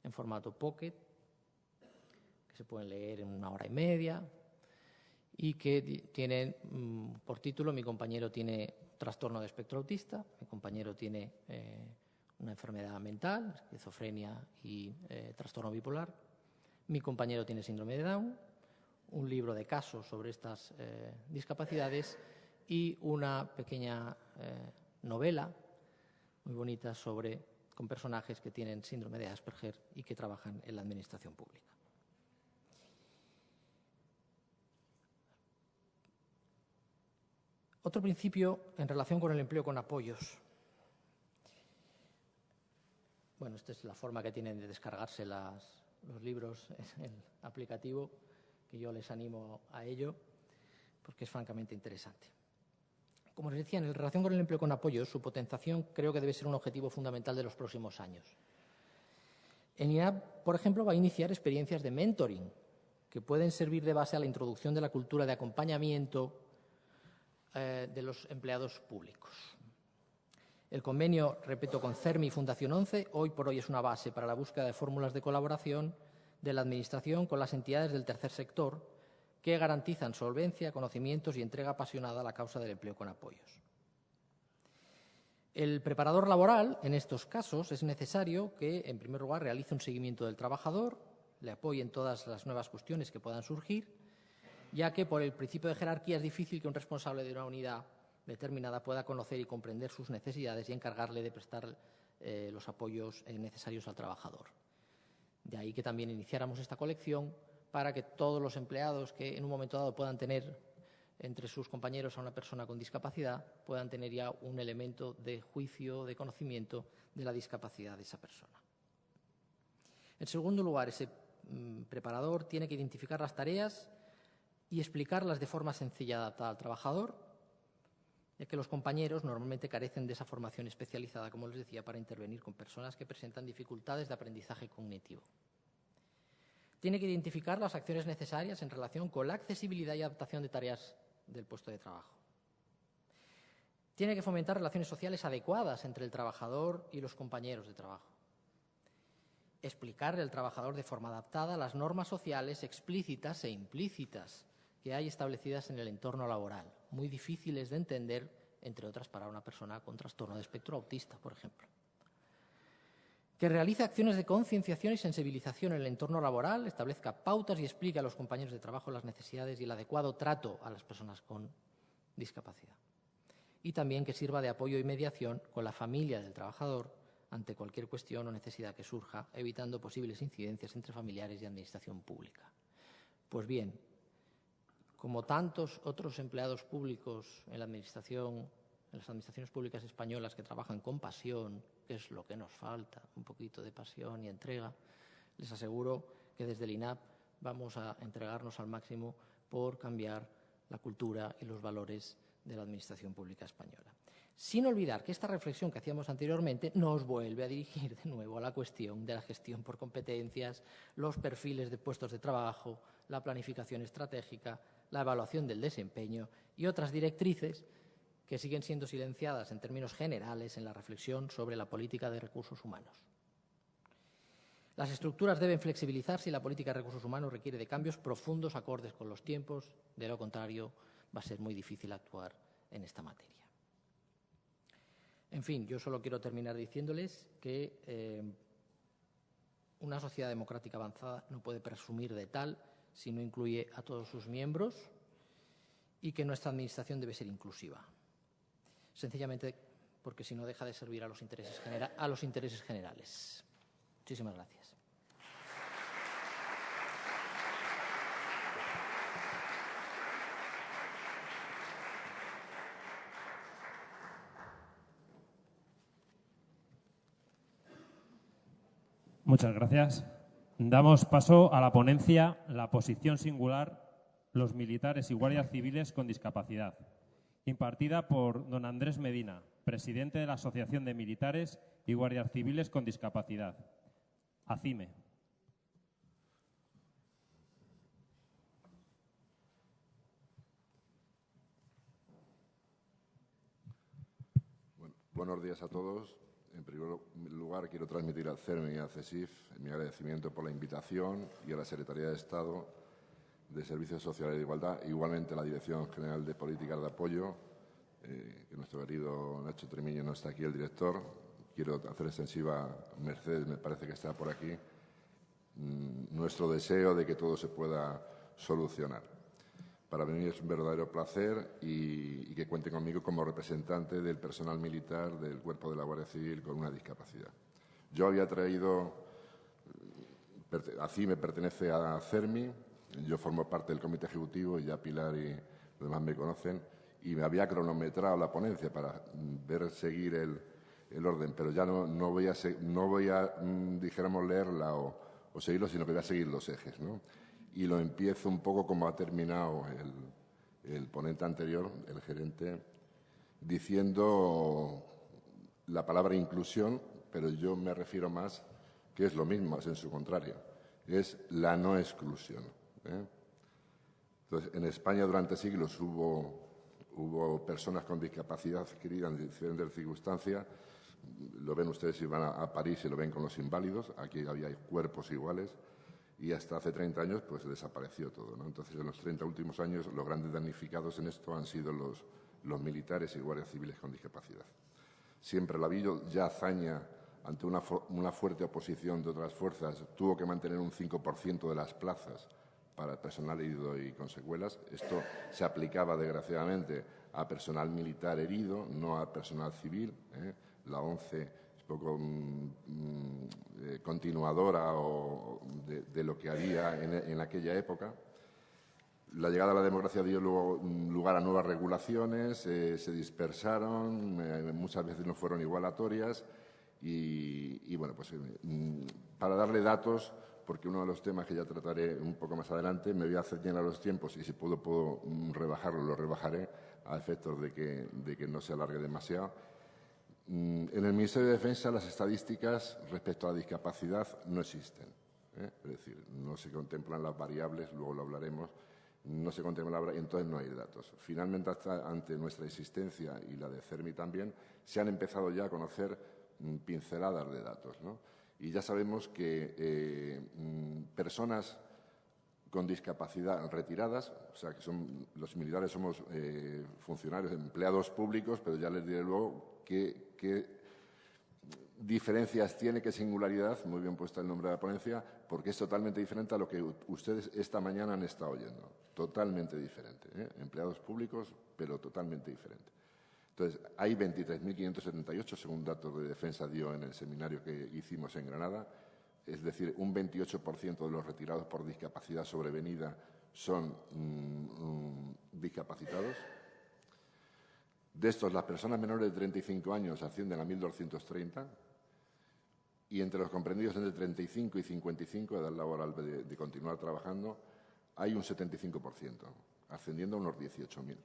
S3: en formato pocket, que se pueden leer en 1 hora y media y que tienen por título: mi compañero tiene trastorno de espectro autista, mi compañero tiene una enfermedad mental, esquizofrenia y trastorno bipolar, mi compañero tiene síndrome de Down, un libro de casos sobre estas discapacidades y una pequeña novela muy bonita con personajes que tienen síndrome de Asperger y que trabajan en la administración pública. Otro principio en relación con el empleo con apoyos. Bueno, esta es la forma que tienen de descargarse los libros en el aplicativo, que yo les animo a ello, porque es francamente interesante. Como les decía, en relación con el empleo con apoyos, su potenciación creo que debe ser un objetivo fundamental de los próximos años. El INAP, por ejemplo, va a iniciar experiencias de mentoring que pueden servir de base a la introducción de la cultura de acompañamiento de los empleados públicos. El convenio, repito, con CERMI y Fundación 11, hoy por hoy es una base para la búsqueda de fórmulas de colaboración de la Administración con las entidades del tercer sector que garantizan solvencia, conocimientos y entrega apasionada a la causa del empleo con apoyos. El preparador laboral, en estos casos, es necesario que, en primer lugar, realice un seguimiento del trabajador, le apoye en todas las nuevas cuestiones que puedan surgir, ya que por el principio de jerarquía es difícil que un responsable de una unidad determinada pueda conocer y comprender sus necesidades y encargarle de prestar los apoyos necesarios al trabajador. De ahí que también iniciáramos esta colección para que todos los empleados que en un momento dado puedan tener entre sus compañeros a una persona con discapacidad puedan tener ya un elemento de juicio, de conocimiento de la discapacidad de esa persona. En segundo lugar, ese preparador tiene que identificar las tareas y explicarlas de forma sencilla y adaptada al trabajador, ya que los compañeros normalmente carecen de esa formación especializada, como les decía, para intervenir con personas que presentan dificultades de aprendizaje cognitivo. Tiene que identificar las acciones necesarias en relación con la accesibilidad y adaptación de tareas del puesto de trabajo. Tiene que fomentar relaciones sociales adecuadas entre el trabajador y los compañeros de trabajo. Explicarle al trabajador de forma adaptada las normas sociales explícitas e implícitas que hay establecidas en el entorno laboral, muy difíciles de entender, entre otras para una persona con trastorno de espectro autista, por ejemplo. Que realice acciones de concienciación y sensibilización en el entorno laboral, establezca pautas y explique a los compañeros de trabajo las necesidades y el adecuado trato a las personas con discapacidad. Y también que sirva de apoyo y mediación con la familia del trabajador ante cualquier cuestión o necesidad que surja, evitando posibles incidencias entre familiares y administración pública. Pues bien, como tantos otros empleados públicos en la administración, en las administraciones públicas españolas que trabajan con pasión, que es lo que nos falta, un poquito de pasión y entrega, les aseguro que desde el INAP vamos a entregarnos al máximo por cambiar la cultura y los valores de la administración pública española. Sin olvidar que esta reflexión que hacíamos anteriormente nos vuelve a dirigir de nuevo a la cuestión de la gestión por competencias, los perfiles de puestos de trabajo, la planificación estratégica, la evaluación del desempeño y otras directrices que siguen siendo silenciadas en términos generales en la reflexión sobre la política de recursos humanos. Las estructuras deben flexibilizarse y la política de recursos humanos requiere de cambios profundos acordes con los tiempos, de lo contrario va a ser muy difícil actuar en esta materia. En fin, yo solo quiero terminar diciéndoles que una sociedad democrática avanzada no puede presumir de tal si no incluye a todos sus miembros y que nuestra administración debe ser inclusiva. Sencillamente porque si no deja de servir a los intereses generales. Muchísimas gracias.
S2: Muchas gracias. Damos paso a la ponencia La posición singular, los militares y guardias civiles con discapacidad, impartida por don Andrés Medina, presidente de la Asociación de Militares y Guardias Civiles con Discapacidad, ACIME.
S4: Bueno, buenos días a todos. En primer lugar, quiero transmitir al CERMI y al CESIF mi agradecimiento por la invitación y a la Secretaría de Estado de Servicios Sociales de Igualdad, igualmente a la Dirección General de Políticas de Apoyo, que nuestro querido Nacho Tremiño no está aquí, el director. Quiero hacer extensiva a Mercedes, me parece que está por aquí, nuestro deseo de que todo se pueda solucionar. Para mí es un verdadero placer y que cuente conmigo como representante del personal militar del Cuerpo de la Guardia Civil con una discapacidad. Yo había traído, ACIME pertenece a CERMI, yo formo parte del comité ejecutivo y ya Pilar y los demás me conocen, y me había cronometrado la ponencia para ver seguir el orden, pero ya no voy a dijéramos, leerla o seguirlo, sino que voy a seguir los ejes, ¿no? Y lo empiezo un poco como ha terminado el ponente anterior, el gerente, diciendo la palabra inclusión, pero yo me refiero más, que es lo mismo, es en su contrario, es la no exclusión. Entonces, en España durante siglos hubo personas con discapacidad adquirida en diferentes circunstancias. Lo ven ustedes si van a París y lo ven con los inválidos. Aquí había cuerpos iguales y hasta hace 30 años pues desapareció todo, ¿no? Entonces, en los 30 últimos años los grandes damnificados en esto han sido los militares y guardias civiles con discapacidad. Siempre la habido, ya hazaña, ante una fuerte oposición de otras fuerzas, tuvo que mantener un 5% de las plazas para el personal herido y con secuelas. Esto se aplicaba, desgraciadamente, a personal militar herido, no a personal civil. La ONCE es poco continuadora de lo que había en aquella época. La llegada a la democracia dio lugar a nuevas regulaciones, se dispersaron, muchas veces no fueron igualatorias y bueno, pues para darle datos, porque uno de los temas que ya trataré un poco más adelante, me voy a hacer llenar los tiempos y si puedo rebajarlo, lo rebajaré a efectos de que no se alargue demasiado. En el Ministerio de Defensa las estadísticas respecto a la discapacidad no existen. Es decir, no se contemplan las variables, luego lo hablaremos, no se contempla y entonces no hay datos. Finalmente, ante nuestra existencia y la de CERMI también, se han empezado ya a conocer pinceladas de datos, ¿no? Y ya sabemos que personas con discapacidad retiradas, o sea, que los militares somos funcionarios, empleados públicos, pero ya les diré luego qué diferencias tiene, qué singularidad, muy bien puesta el nombre de la ponencia, porque es totalmente diferente a lo que ustedes esta mañana han estado oyendo. Totalmente diferente. Empleados públicos, pero totalmente diferente. Entonces, hay 23.578, según datos de Defensa dio en el seminario que hicimos en Granada, es decir, un 28% de los retirados por discapacidad sobrevenida son discapacitados. De estos, las personas menores de 35 años ascienden a 1.230 y entre los comprendidos entre 35 y 55, edad laboral de continuar trabajando, hay un 75%, ascendiendo a unos 18.000.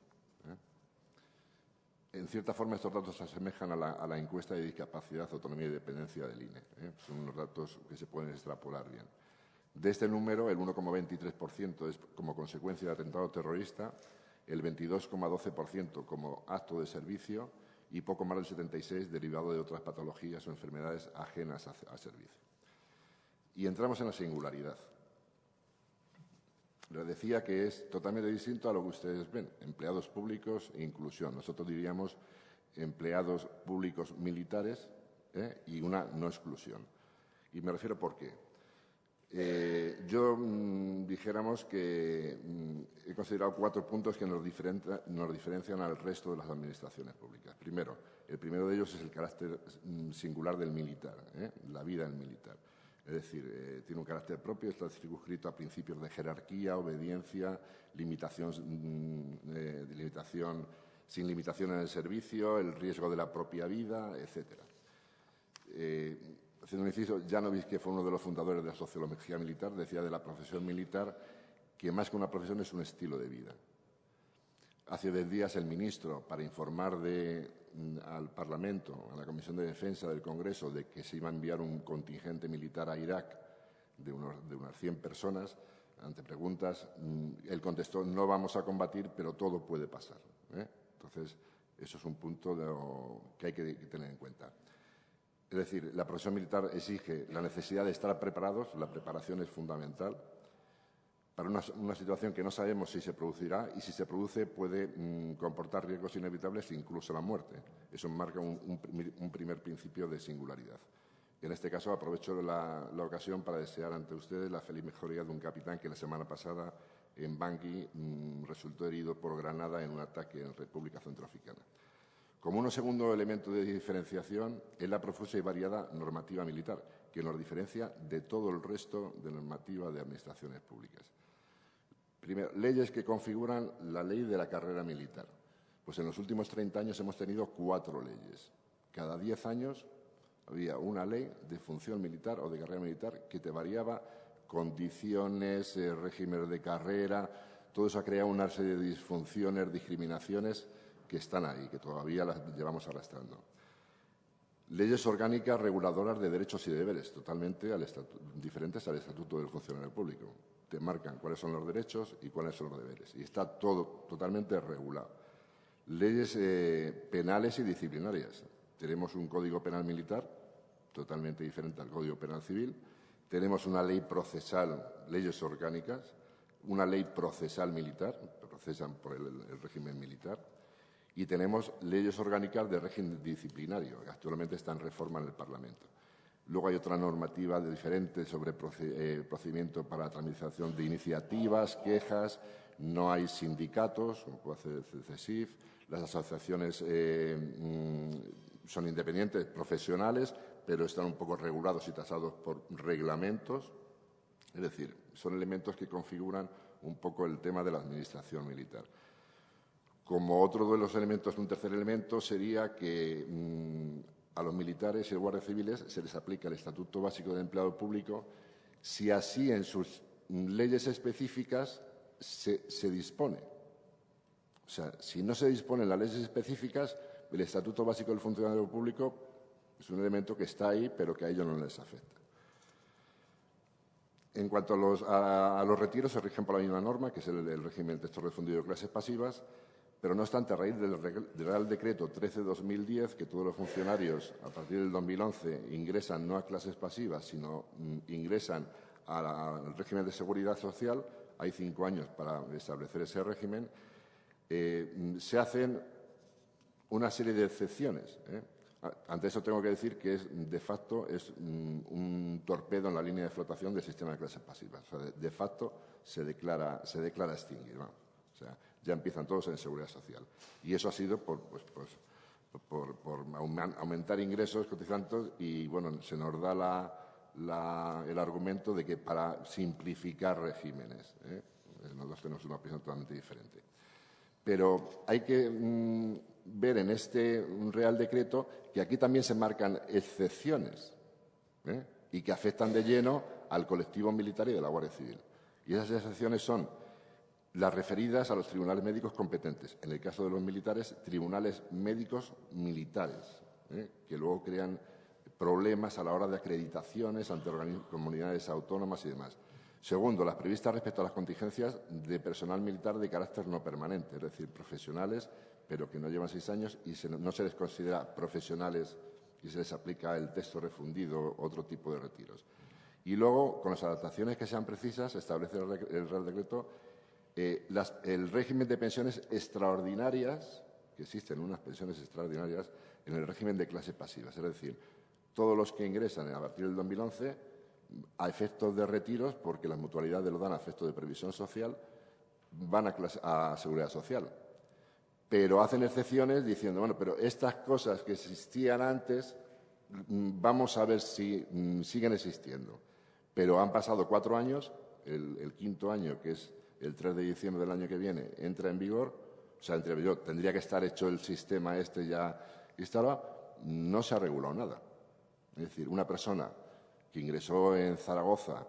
S4: En cierta forma, estos datos se asemejan a la encuesta de discapacidad, autonomía y dependencia del INE. Son unos datos que se pueden extrapolar bien. De este número, el 1,23% es como consecuencia de atentado terrorista, el 22,12% como acto de servicio y poco más del 76% derivado de otras patologías o enfermedades ajenas a servicio. Y entramos en la singularidad. Les decía que es totalmente distinto a lo que ustedes ven, empleados públicos e inclusión. Nosotros diríamos empleados públicos militares y una no exclusión. Y me refiero por qué. Dijéramos que he considerado 4 puntos que nos diferencian al resto de las administraciones públicas. Primero, el primero de ellos es el carácter singular del militar, la vida del militar. Es decir, tiene un carácter propio, está circunscrito a principios de jerarquía, obediencia, limitación sin limitación en el servicio, el riesgo de la propia vida, etcétera. Haciendo un inciso, Janovic, que fue uno de los fundadores de la sociología militar, decía de la profesión militar que más que una profesión es un estilo de vida. Hace 10 días el ministro, para informar al Parlamento, a la Comisión de Defensa del Congreso, de que se iba a enviar un contingente militar a Irak de unas 100 personas, ante preguntas, él contestó: no vamos a combatir, pero todo puede pasar. Entonces, eso es un punto que hay que tener en cuenta. Es decir, la profesión militar exige la necesidad de estar preparados, la preparación es fundamental, para una situación que no sabemos si se producirá y si se produce puede comportar riesgos inevitables, incluso la muerte. Eso marca un primer principio de singularidad. Y en este caso aprovecho la ocasión para desear ante ustedes la feliz mejoría de un capitán que la semana pasada en Bangui resultó herido por granada en un ataque en República Centroafricana. Como un segundo elemento de diferenciación es la profusa y variada normativa militar, que nos diferencia de todo el resto de normativa de administraciones públicas. Primero, leyes que configuran la ley de la carrera militar. Pues en los últimos 30 años hemos tenido 4 leyes. Cada 10 años había una ley de función militar o de carrera militar que te variaba condiciones, regímenes de carrera. Todo eso ha creado una serie de disfunciones, discriminaciones que están ahí, que todavía las llevamos arrastrando. Leyes orgánicas reguladoras de derechos y deberes, totalmente diferentes al Estatuto del Funcionario Público. Te marcan cuáles son los derechos y cuáles son los deberes. Y está todo totalmente regulado. Leyes penales y disciplinarias. Tenemos un Código Penal Militar, totalmente diferente al Código Penal Civil. Tenemos una ley procesal, leyes orgánicas, una ley procesal militar, procesan por el régimen militar. Y tenemos leyes orgánicas de régimen disciplinario, que actualmente está en reforma en el Parlamento. Luego hay otra normativa diferente sobre procedimiento para la tramitación de iniciativas, quejas. No hay sindicatos, como puede hacer el CESIF. Las asociaciones son independientes, profesionales, pero están un poco regulados y tasados por reglamentos. Es decir, son elementos que configuran un poco el tema de la administración militar. Como otro de los elementos, un tercer elemento sería que a los militares y guardias civiles se les aplica el Estatuto Básico de Empleado Público si así en sus leyes específicas se dispone. O sea, si no se disponen las leyes específicas, el Estatuto Básico del Funcionario Público es un elemento que está ahí, pero que a ellos no les afecta. En cuanto a los retiros, se rigen por la misma norma, que es el régimen del texto refundido de clases pasivas. Pero no obstante, a raíz del Real Decreto 13/2010, que todos los funcionarios a partir del 2011 ingresan no a clases pasivas, sino ingresan al régimen de seguridad social, hay 5 años para establecer ese régimen, se hacen una serie de excepciones. Ante eso tengo que decir que de facto es un torpedo en la línea de flotación del sistema de clases pasivas. O sea, de facto se declara extinguir, ¿no? O sea, ya empiezan todos en seguridad social. Y eso ha sido por aumentar ingresos cotizantes y, bueno, se nos da el argumento de que para simplificar regímenes. Nosotros tenemos una opinión totalmente diferente. Pero hay que ver en este Real Decreto que aquí también se marcan excepciones y que afectan de lleno al colectivo militar y de la Guardia Civil. Y esas excepciones son las referidas a los tribunales médicos competentes. En el caso de los militares, tribunales médicos militares, que luego crean problemas a la hora de acreditaciones ante comunidades autónomas y demás. Segundo, las previstas respecto a las contingencias de personal militar de carácter no permanente, es decir, profesionales, pero que no llevan 6 años y no se les considera profesionales y se les aplica el texto refundido, otro tipo de retiros. Y luego, con las adaptaciones que sean precisas, establece el Real Decreto el régimen de pensiones extraordinarias, que existen unas pensiones extraordinarias en el régimen de clases pasivas. Es decir, todos los que ingresan a partir del 2011 a efectos de retiros, porque las mutualidades lo dan a efectos de previsión social, van a seguridad social. Pero hacen excepciones diciendo, bueno, pero estas cosas que existían antes, vamos a ver si siguen existiendo. Pero han pasado 4 años, el 5.º año, que es el 3 de diciembre del año que viene, entra en vigor, o sea, tendría que estar hecho el sistema ya instalado, no se ha regulado nada. Es decir, una persona que ingresó en Zaragoza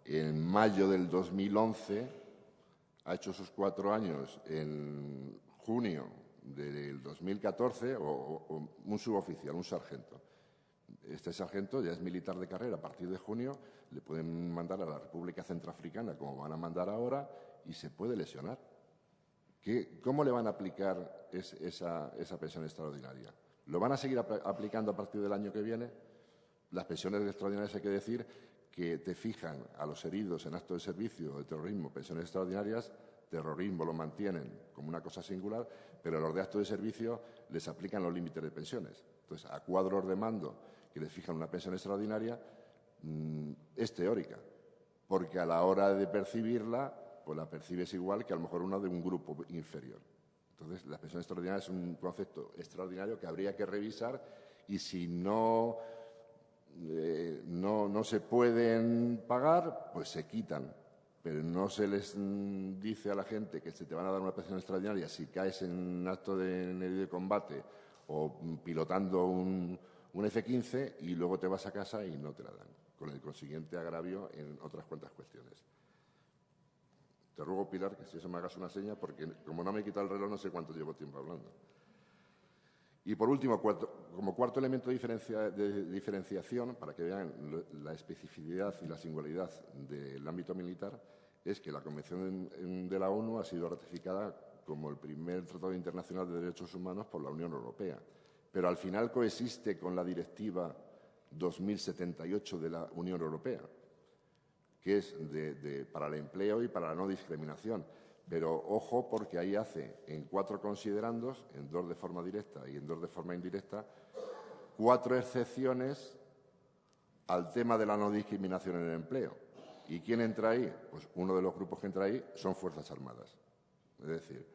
S4: en mayo del 2011, ha hecho sus 4 años en junio del 2014, o un suboficial, un sargento. Este sargento ya es militar de carrera a partir de junio, le pueden mandar a la República Centroafricana, como van a mandar ahora, y se puede lesionar. ¿Cómo le van a aplicar esa pensión extraordinaria? ¿Lo van a seguir aplicando a partir del año que viene? Las pensiones extraordinarias, hay que decir que te fijan a los heridos en acto de servicio de terrorismo, pensiones extraordinarias, terrorismo lo mantienen como una cosa singular, pero a los de acto de servicio les aplican los límites de pensiones. Entonces, a cuadros de mando que les fijan una pensión extraordinaria es teórica, porque a la hora de percibirla, pues la percibes igual que a lo mejor una de un grupo inferior. Entonces, la pensión extraordinaria es un concepto extraordinario que habría que revisar y si no se pueden pagar, pues se quitan. Pero no se les dice a la gente que se te van a dar una pensión extraordinaria si caes en un acto de combate o pilotando un F-15 y luego te vas a casa y no te la dan, con el consiguiente agravio en otras cuantas cuestiones. Te ruego, Pilar, que si eso me hagas una seña, porque como no me he quitado el reloj no sé cuánto llevo tiempo hablando. Y, por último, como cuarto elemento de diferenciación, para que vean la especificidad y la singularidad del ámbito militar, es que la Convención de la ONU ha sido ratificada como el primer Tratado Internacional de Derechos Humanos por la Unión Europea, pero al final coexiste con la Directiva 2078 de la Unión Europea, que es para el empleo y para la no discriminación. Pero ojo, porque ahí hace en 4 considerandos, en 2 de forma directa y en 2 de forma indirecta, 4 excepciones al tema de la no discriminación en el empleo. ¿Y quién entra ahí? Pues uno de los grupos que entra ahí son Fuerzas Armadas. Es decir,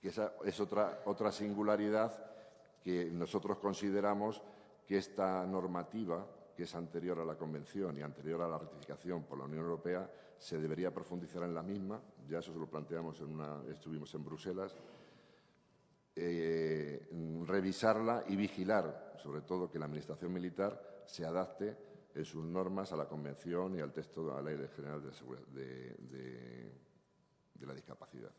S4: que esa es otra singularidad que nosotros consideramos que esta normativa, que es anterior a la Convención y anterior a la ratificación por la Unión Europea, se debería profundizar en la misma. Ya eso se lo planteamos estuvimos en Bruselas. Revisarla y vigilar, sobre todo, que la Administración militar se adapte en sus normas a la Convención y al texto de la Ley General de la Discapacidad.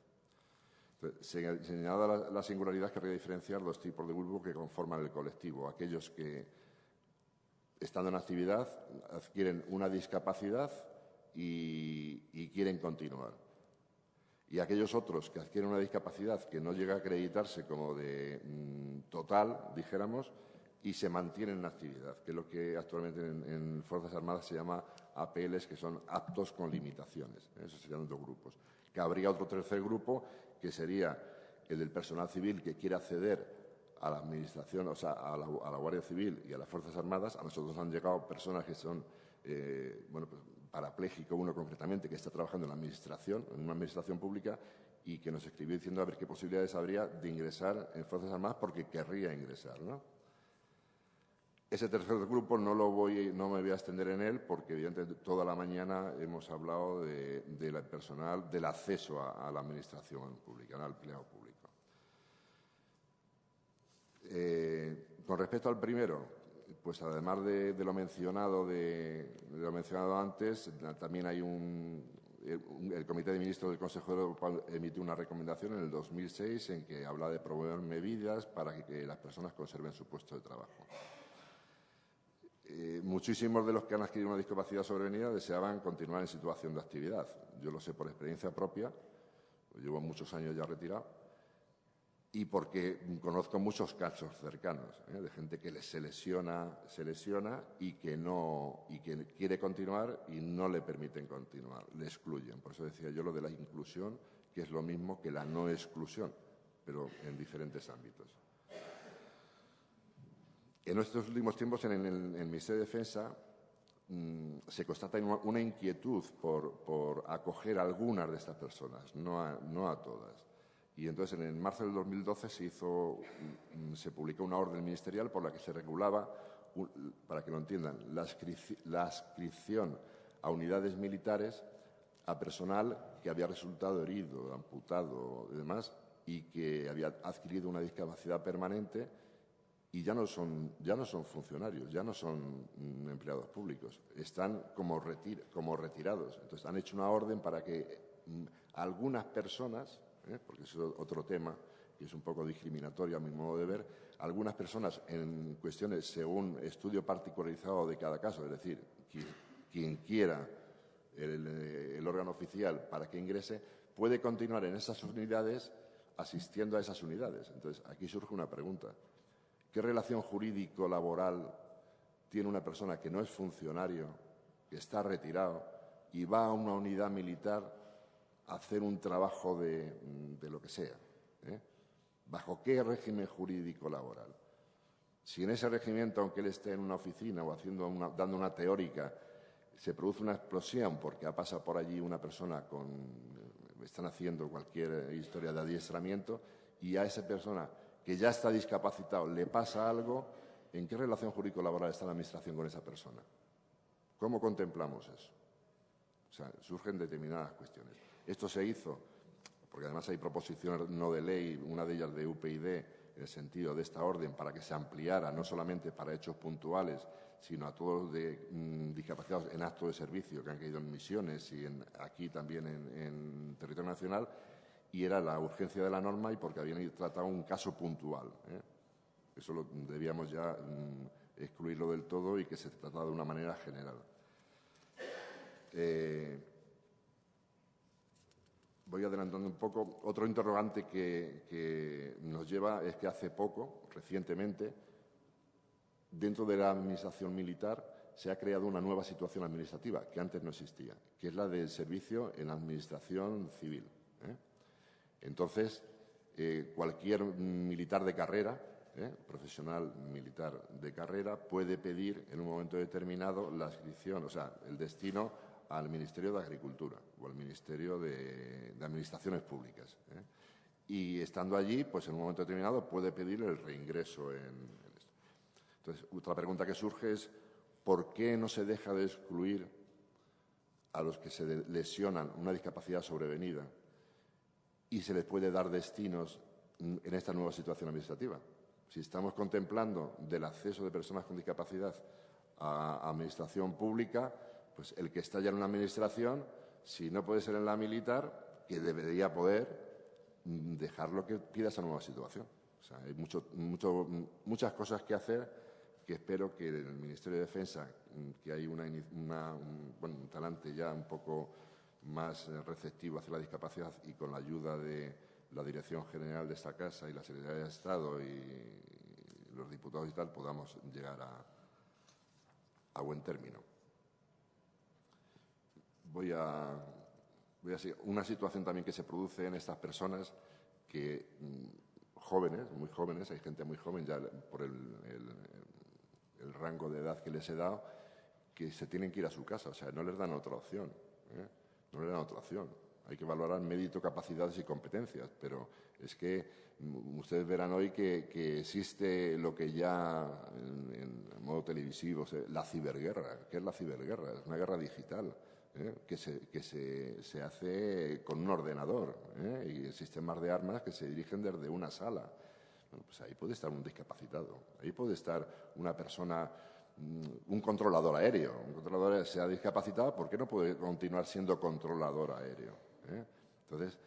S4: Señalada la singularidad, querría diferenciar 2 tipos de grupos que conforman el colectivo. Aquellos que, estando en actividad, adquieren una discapacidad y quieren continuar. Y aquellos otros que adquieren una discapacidad que no llega a acreditarse como de total, dijéramos, y se mantienen en actividad, que es lo que actualmente en Fuerzas Armadas se llama APLs, que son aptos con limitaciones. Esos serían 2 grupos. Que habría otro tercer grupo, que sería el del personal civil que quiere acceder a la Administración, o sea, a la Guardia Civil y a las Fuerzas Armadas. A nosotros nos han llegado personas que son, pues, parapléjico, uno concretamente, que está trabajando en la Administración, en una Administración pública, y que nos escribió diciendo a ver qué posibilidades habría de ingresar en Fuerzas Armadas porque querría ingresar, ¿no? Ese tercer grupo no me voy a extender en él porque, evidentemente, toda la mañana hemos hablado del personal, del acceso a la Administración pública, al empleo público. Con respecto al primero, pues además de lo mencionado antes, también hay el Comité de Ministros del Consejo de Europa emitió una recomendación en el 2006 en que habla de promover medidas para que las personas conserven su puesto de trabajo. Muchísimos de los que han adquirido una discapacidad sobrevenida deseaban continuar en situación de actividad. Yo lo sé por experiencia propia, llevo muchos años ya retirado, y porque conozco muchos casos cercanos de gente que se lesiona y que quiere continuar y no le permiten continuar, le excluyen. Por eso decía yo lo de la inclusión, que es lo mismo que la no exclusión, pero en diferentes ámbitos. En estos últimos tiempos, en el Ministerio de Defensa, se constata una inquietud por acoger a algunas de estas personas, no a todas. Y entonces, en marzo del 2012 se publicó una orden ministerial por la que se regulaba, para que lo entiendan, la adscripción a unidades militares a personal que había resultado herido, amputado y demás, y que había adquirido una discapacidad permanente. Y ya no son funcionarios, ya no son empleados públicos, están como retirados. Entonces, han hecho una orden para que algunas personas, porque eso es otro tema que es un poco discriminatorio a mi modo de ver, algunas personas en cuestiones según estudio particularizado de cada caso, es decir, quien quiera el órgano oficial para que ingrese, puede continuar en esas unidades asistiendo a esas unidades. Entonces, aquí surge una pregunta. ¿Qué relación jurídico-laboral tiene una persona que no es funcionario, que está retirado y va a una unidad militar a hacer un trabajo de lo que sea? ¿Bajo qué régimen jurídico-laboral? Si en ese regimiento, aunque él esté en una oficina o dando una teórica, se produce una explosión porque ha pasado por allí una persona están haciendo cualquier historia de adiestramiento y a esa persona que ya está discapacitado, le pasa algo, ¿en qué relación jurídico-laboral está la Administración con esa persona? ¿Cómo contemplamos eso? O sea, surgen determinadas cuestiones. Esto se hizo, porque además hay proposiciones no de ley, una de ellas de UPyD, en el sentido de esta orden, para que se ampliara no solamente para hechos puntuales, sino a todos los discapacitados en acto de servicio que han caído en misiones y aquí también en territorio nacional. y era la urgencia de la norma y porque habían tratado un caso puntual. Eso debíamos ya excluirlo del todo y que se trataba de una manera general. Voy adelantando un poco. Otro interrogante que nos lleva es que hace poco, recientemente, dentro de la Administración militar se ha creado una nueva situación administrativa que antes no existía, que es la del servicio en la Administración civil. Entonces, cualquier militar de carrera, profesional militar de carrera, puede pedir en un momento determinado la adscripción, o sea, el destino al Ministerio de Agricultura o al Ministerio de Administraciones Públicas. Y estando allí, pues en un momento determinado puede pedir el reingreso en esto. Entonces, otra pregunta que surge es ¿por qué no se deja de excluir a los que se lesionan una discapacidad sobrevenida y se les puede dar destinos en esta nueva situación administrativa? Si estamos contemplando del acceso de personas con discapacidad a administración pública, pues el que está ya en una administración, si no puede ser en la militar, que debería poder dejarlo que pida esa nueva situación. O sea, hay muchas cosas que hacer que espero que en el Ministerio de Defensa, que hay un talante ya un poco más receptivo hacia la discapacidad y con la ayuda de la Dirección General de esta Casa y la Secretaría de Estado y los diputados y tal, podamos llegar a buen término. Voy a seguir. Una situación también que se produce en estas personas que jóvenes, muy jóvenes, hay gente muy joven ya por el rango de edad que les he dado, que se tienen que ir a su casa, o sea, no les dan otra opción. No les dan otra opción. Hay que valorar mérito, capacidades y competencias, pero es que ustedes verán hoy que existe lo que ya en modo televisivo, la ciberguerra. ¿Qué es la ciberguerra? Es una guerra digital que se hace con un ordenador y sistemas de armas que se dirigen desde una sala. Bueno, pues ahí puede estar un discapacitado, ahí puede estar una persona, un controlador aéreo. Un controlador sea discapacitado, ¿por qué no puede continuar siendo controlador aéreo? Entonces,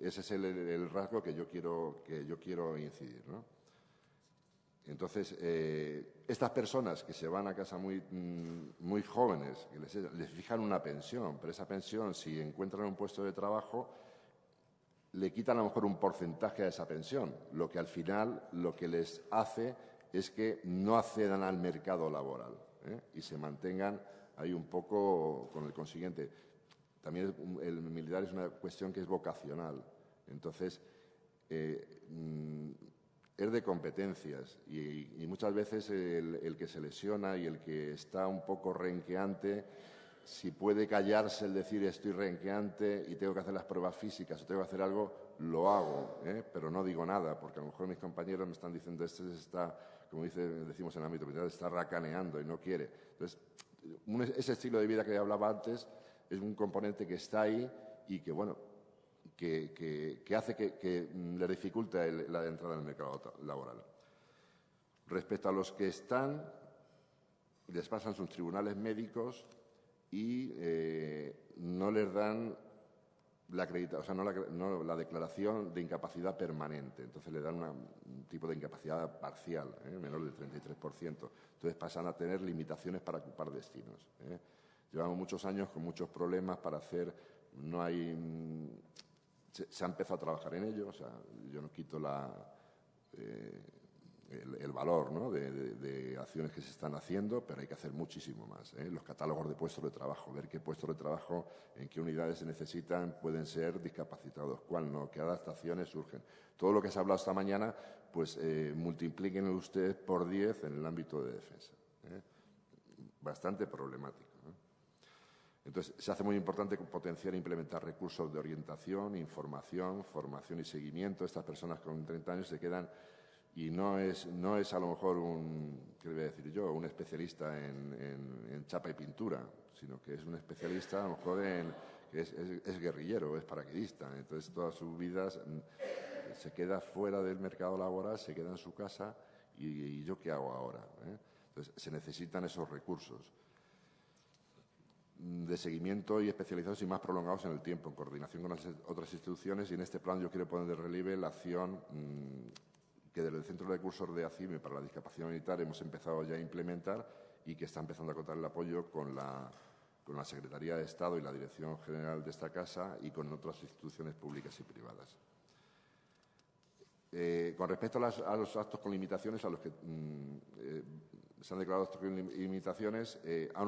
S4: ese es el rasgo que yo quiero incidir, ¿no? Entonces, estas personas que se van a casa muy jóvenes, que les fijan una pensión, pero esa pensión, si encuentran un puesto de trabajo, le quitan a lo mejor un porcentaje a esa pensión, lo que al final lo que les hace es que no accedan al mercado laboral y se mantengan ahí un poco con el consiguiente. También el militar es una cuestión que es vocacional. Entonces, es de competencias y muchas veces el que se lesiona y el que está un poco renqueante, si puede callarse el decir estoy renqueante y tengo que hacer las pruebas físicas o tengo que hacer algo, lo hago, pero no digo nada, porque a lo mejor mis compañeros me están diciendo este está, como decimos en el ámbito militar, está racaneando y no quiere. Entonces, ese estilo de vida que hablaba antes es un componente que está ahí y que, bueno, que hace que le dificulta la entrada en el mercado laboral. Respecto a los que están, les pasan sus tribunales médicos y no les dan la acreditación, o sea, no la declaración de incapacidad permanente. Entonces le dan un tipo de incapacidad parcial, menor del 33%. Entonces pasan a tener limitaciones para ocupar destinos. Llevamos muchos años con muchos problemas para hacer, no hay, se ha empezado a trabajar en ello, o sea, yo no quito el valor, ¿no?, de acciones que se están haciendo, pero hay que hacer muchísimo más. Los catálogos de puestos de trabajo, ver qué puestos de trabajo, en qué unidades se necesitan, pueden ser discapacitados, cuál no, qué adaptaciones surgen. Todo lo que se ha hablado esta mañana, pues multiplíquenlo ustedes por 10 en el ámbito de defensa. Bastante problemático. Entonces, se hace muy importante potenciar e implementar recursos de orientación, información, formación y seguimiento. Estas personas con 30 años se quedan y no es a lo mejor ¿qué le voy a decir yo?, un especialista en chapa y pintura, sino que es un especialista a lo mejor que es guerrillero, es paracaidista. Entonces, todas sus vidas se queda fuera del mercado laboral, se queda en su casa y ¿yo qué hago ahora? Entonces, se necesitan esos recursos. de seguimiento y especializados y más prolongados en el tiempo, en coordinación con las otras instituciones. Y en este plan yo quiero poner de relieve la acción que desde el Centro de Recursos de ACIME para la Discapacidad Militar hemos empezado ya a implementar y que está empezando a contar el apoyo con la Secretaría de Estado y la Dirección General de esta Casa y con otras instituciones públicas y privadas. Con respecto a los actos con limitaciones, a los que se han declarado actos con limitaciones, han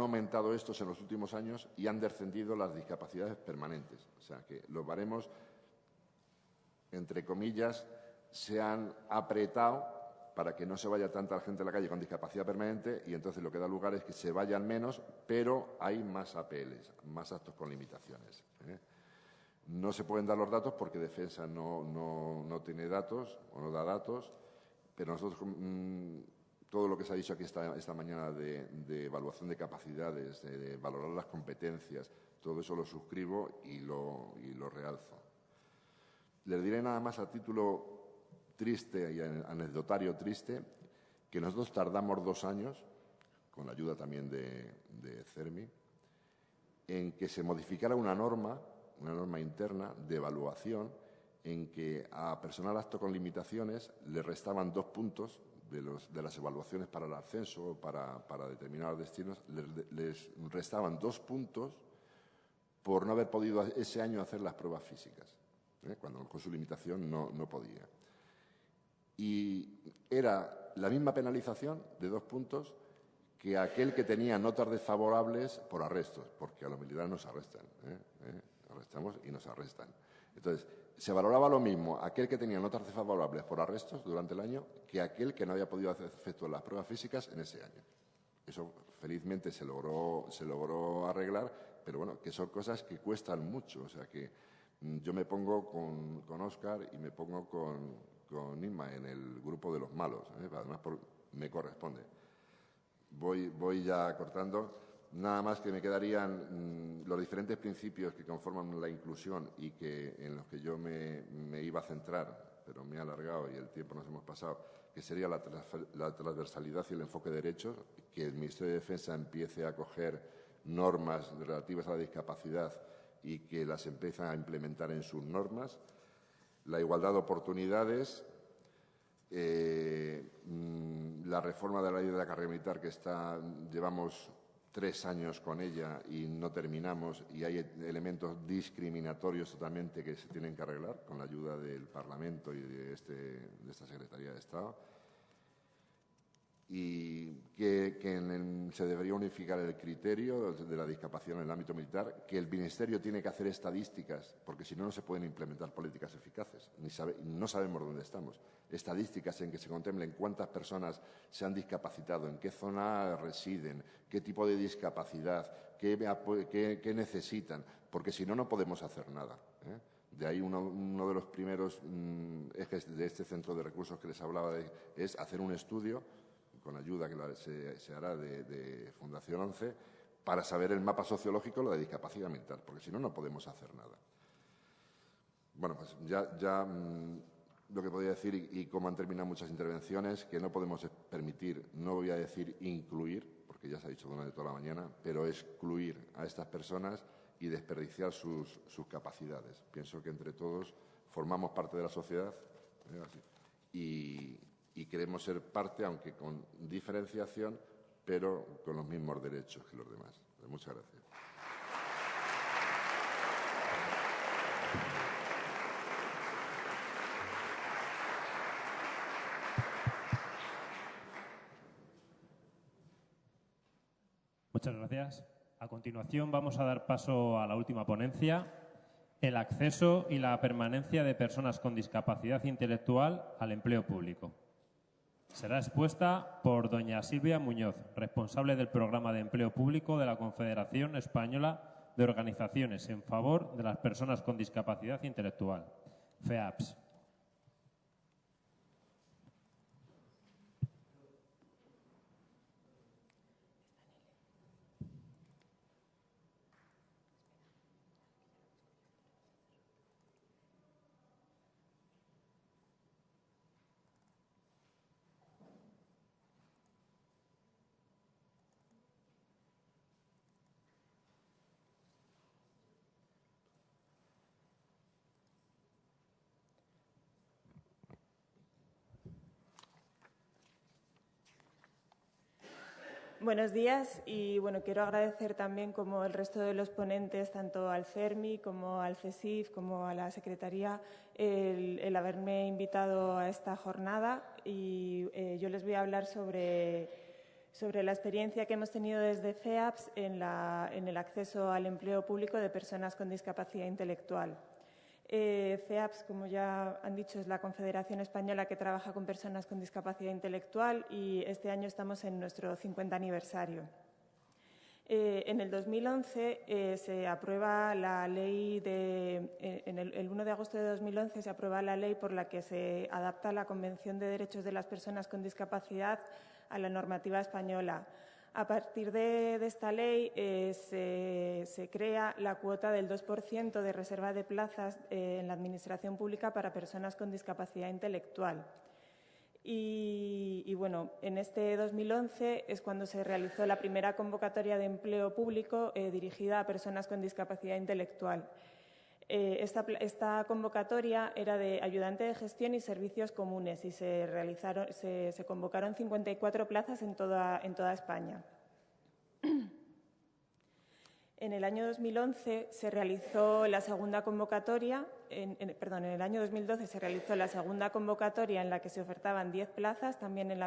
S4: aumentado estos en los últimos años y han descendido las discapacidades permanentes. O sea, que los baremos, entre comillas, se han apretado para que no se vaya tanta gente a la calle con discapacidad permanente y entonces lo que da lugar es que se vayan menos, pero hay más APLs, más actos con limitaciones. No se pueden dar los datos porque Defensa no tiene datos o no da datos, pero nosotros todo lo que se ha dicho aquí esta mañana de evaluación de capacidades, de valorar las competencias, todo eso lo suscribo y lo realzo. Les diré nada más a título triste y anecdotario triste que nosotros tardamos 2 años, con la ayuda también de CERMI, en que se modificara una norma interna de evaluación en que a personal apto con limitaciones le restaban 2 puntos de las evaluaciones para el ascenso o para determinados destinos, les restaban 2 puntos por no haber podido ese año hacer las pruebas físicas, cuando con su limitación no podía. Y era la misma penalización de 2 puntos que aquel que tenía notas desfavorables por arrestos, porque a los militares nos arrestan, arrestamos y nos arrestan. Entonces, se valoraba lo mismo aquel que tenía notas desfavorables por arrestos durante el año que aquel que no había podido hacer efectuar las pruebas físicas en ese año. Eso felizmente se logró arreglar, pero bueno, que son cosas que cuestan mucho. O sea que yo me pongo con Óscar y me pongo con Inma en el grupo de los malos, además me corresponde. Voy ya cortando. Nada más que me quedarían los diferentes principios que conforman la inclusión y en los que yo me iba a centrar, pero me he alargado y el tiempo nos hemos pasado, que sería la transversalidad y el enfoque de derechos, que el Ministerio de Defensa empiece a coger normas relativas a la discapacidad y que las empiece a implementar en sus normas, la igualdad de oportunidades, la reforma de la ley de la carrera militar que llevamos 3 años con ella y no terminamos y hay elementos discriminatorios totalmente que se tienen que arreglar con la ayuda del Parlamento y de esta Secretaría de Estado. Y que se debería unificar el criterio de la discapacidad en el ámbito militar, que el Ministerio tiene que hacer estadísticas, porque si no, no se pueden implementar políticas eficaces. No sabemos dónde estamos. Estadísticas en que se contemplen cuántas personas se han discapacitado, en qué zona residen, qué tipo de discapacidad, qué necesitan, porque si no, no podemos hacer nada. De ahí uno de los primeros ejes de este centro de recursos que les hablaba es hacer un estudio con ayuda que se hará de Fundación 11, para saber el mapa sociológico de la discapacidad mental, porque si no, no podemos hacer nada. Bueno, pues ya lo que podría decir, y como han terminado muchas intervenciones, que no podemos permitir, no voy a decir incluir, porque ya se ha dicho durante toda la mañana, pero excluir a estas personas y desperdiciar sus capacidades. Pienso que entre todos formamos parte de la sociedad y queremos ser parte, aunque con diferenciación, pero con los mismos derechos que los demás. Muchas gracias.
S2: Muchas gracias. A continuación vamos a dar paso a la última ponencia, el acceso y la permanencia de personas con discapacidad intelectual al empleo público. Será expuesta por doña Silvia Muñoz, responsable del Programa de Empleo Público de la Confederación Española de Organizaciones en Favor de las Personas con Discapacidad Intelectual, FEAPS.
S5: Buenos días y bueno, quiero agradecer también, como el resto de los ponentes, tanto al CERMI como al CESIF como a la Secretaría, el haberme invitado a esta jornada, y yo les voy a hablar sobre la experiencia que hemos tenido desde FEAPS en el acceso al empleo público de personas con discapacidad intelectual. FEAPS, como ya han dicho, es la Confederación Española que trabaja con personas con discapacidad intelectual, y este año estamos en nuestro 50 aniversario. En el 2011 se aprueba la ley el 1 de agosto de 2011 se aprueba la ley por la que se adapta la Convención de Derechos de las Personas con Discapacidad a la normativa española. A partir de esta ley se crea la cuota del 2% de reserva de plazas en la Administración Pública para personas con discapacidad intelectual. Y bueno, en este 2011 es cuando se realizó la primera convocatoria de empleo público dirigida a personas con discapacidad intelectual. Esta convocatoria era de ayudante de gestión y servicios comunes, y se convocaron 54 plazas en toda España. En el año 2011 se realizó la segunda convocatoria, en el año 2012 se realizó la segunda convocatoria en la que se ofertaban 10 plazas, también en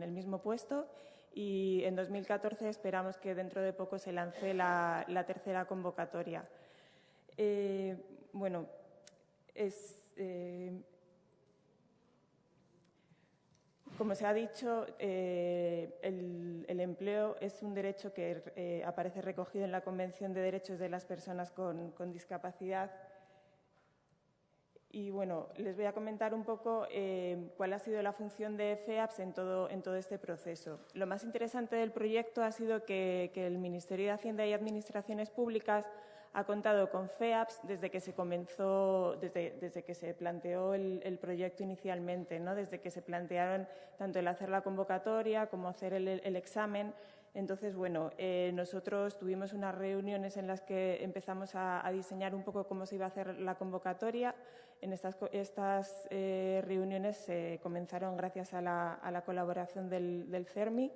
S5: el mismo puesto, y en 2014 esperamos que dentro de poco se lance la tercera convocatoria. Como se ha dicho, el empleo es un derecho que aparece recogido en la Convención de Derechos de las Personas con Discapacidad. Y bueno, les voy a comentar un poco cuál ha sido la función de FEAPS en todo este proceso. Lo más interesante del proyecto ha sido que el Ministerio de Hacienda y Administraciones Públicas ha contado con FEAPS desde que se comenzó, desde que se planteó el proyecto inicialmente, ¿no? Desde que se plantearon tanto el hacer la convocatoria como hacer el examen. Entonces, bueno, nosotros tuvimos unas reuniones en las que empezamos a diseñar un poco cómo se iba a hacer la convocatoria. En estas reuniones se comenzaron gracias a la colaboración del CERMI.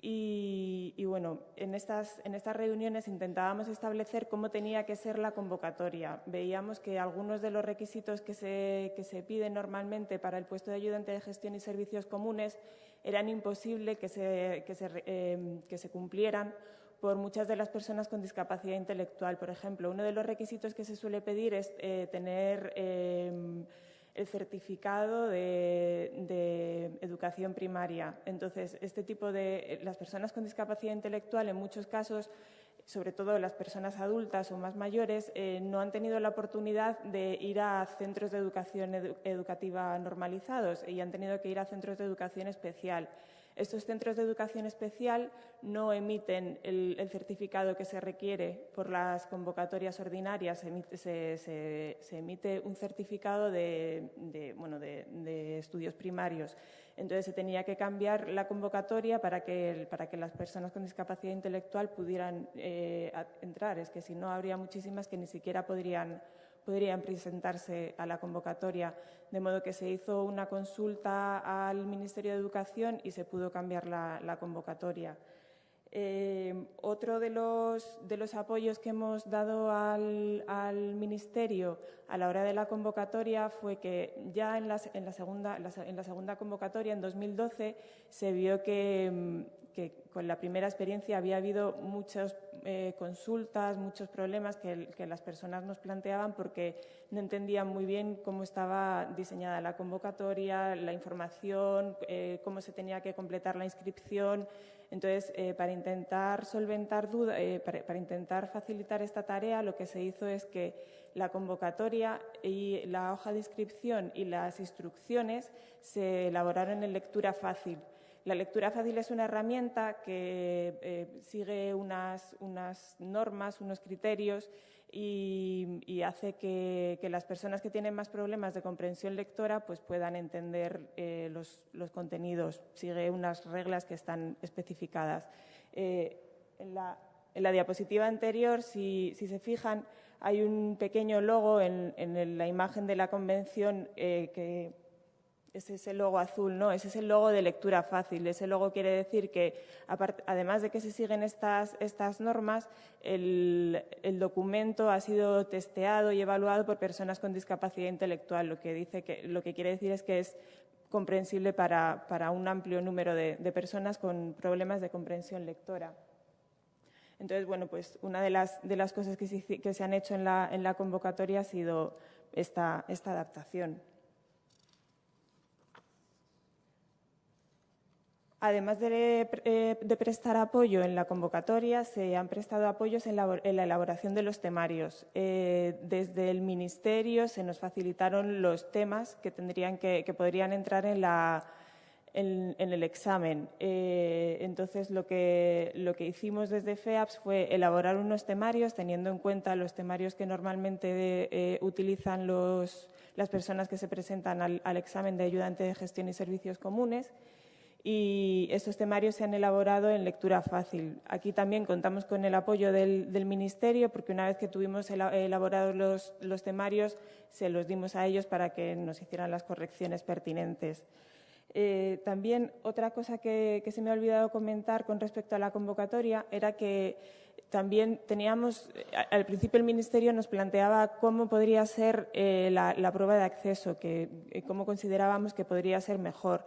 S5: Y bueno, en estas reuniones intentábamos establecer cómo tenía que ser la convocatoria. Veíamos que algunos de los requisitos que se piden normalmente para el puesto de ayudante de gestión y servicios comunes eran imposibles que se cumplieran por muchas de las personas con discapacidad intelectual. Por ejemplo, uno de los requisitos que se suele pedir es tener el certificado de educación primaria. Entonces, las personas con discapacidad intelectual, en muchos casos, sobre todo las personas adultas o más mayores, no han tenido la oportunidad de ir a centros de educación educativa normalizados y han tenido que ir a centros de educación especial. Estos centros de educación especial no emiten el certificado que se requiere por las convocatorias ordinarias, se emite un certificado de estudios primarios. Entonces, se tenía que cambiar la convocatoria para que las personas con discapacidad intelectual pudieran entrar. Es que si no, habría muchísimas que ni siquiera podrían presentarse a la convocatoria, de modo que se hizo una consulta al Ministerio de Educación y se pudo cambiar la convocatoria. Otro de los apoyos que hemos dado al Ministerio a la hora de la convocatoria fue que ya en la segunda convocatoria, en 2012, se vio que con la primera experiencia había habido muchas consultas, muchos problemas que las personas nos planteaban porque no entendían muy bien cómo estaba diseñada la convocatoria, la información, cómo se tenía que completar la inscripción. Entonces, para intentar solventar dudas, para intentar facilitar esta tarea, lo que se hizo es que la convocatoria y la hoja de inscripción y las instrucciones se elaboraron en lectura fácil. La lectura fácil es una herramienta que sigue unas normas, unos criterios y hace que las personas que tienen más problemas de comprensión lectora pues puedan entender los contenidos. Sigue unas reglas que están especificadas. En la diapositiva anterior, si se fijan, hay un pequeño logo en la imagen de la convención que ese es el logo azul, ¿no? Ese es el logo de lectura fácil. Ese logo quiere decir que, además de que se siguen estas normas, el documento ha sido testeado y evaluado por personas con discapacidad intelectual, lo que quiere decir es que es comprensible para un amplio número de personas con problemas de comprensión lectora. Entonces, bueno, pues una de las cosas que se han hecho en la convocatoria ha sido esta adaptación. Además de prestar apoyo en la convocatoria, se han prestado apoyos en la elaboración de los temarios. Desde el Ministerio se nos facilitaron los temas que podrían entrar en el examen. Entonces, lo que hicimos desde FEAPS fue elaborar unos temarios, teniendo en cuenta los temarios que normalmente utilizan las personas que se presentan al examen de ayudante de gestión y servicios comunes. Y estos temarios se han elaborado en lectura fácil. Aquí también contamos con el apoyo del Ministerio, porque una vez que tuvimos elaborados los temarios, se los dimos a ellos para que nos hicieran las correcciones pertinentes. También otra cosa que se me ha olvidado comentar con respecto a la convocatoria era que también al principio el Ministerio nos planteaba cómo podría ser la prueba de acceso, cómo considerábamos que podría ser mejor.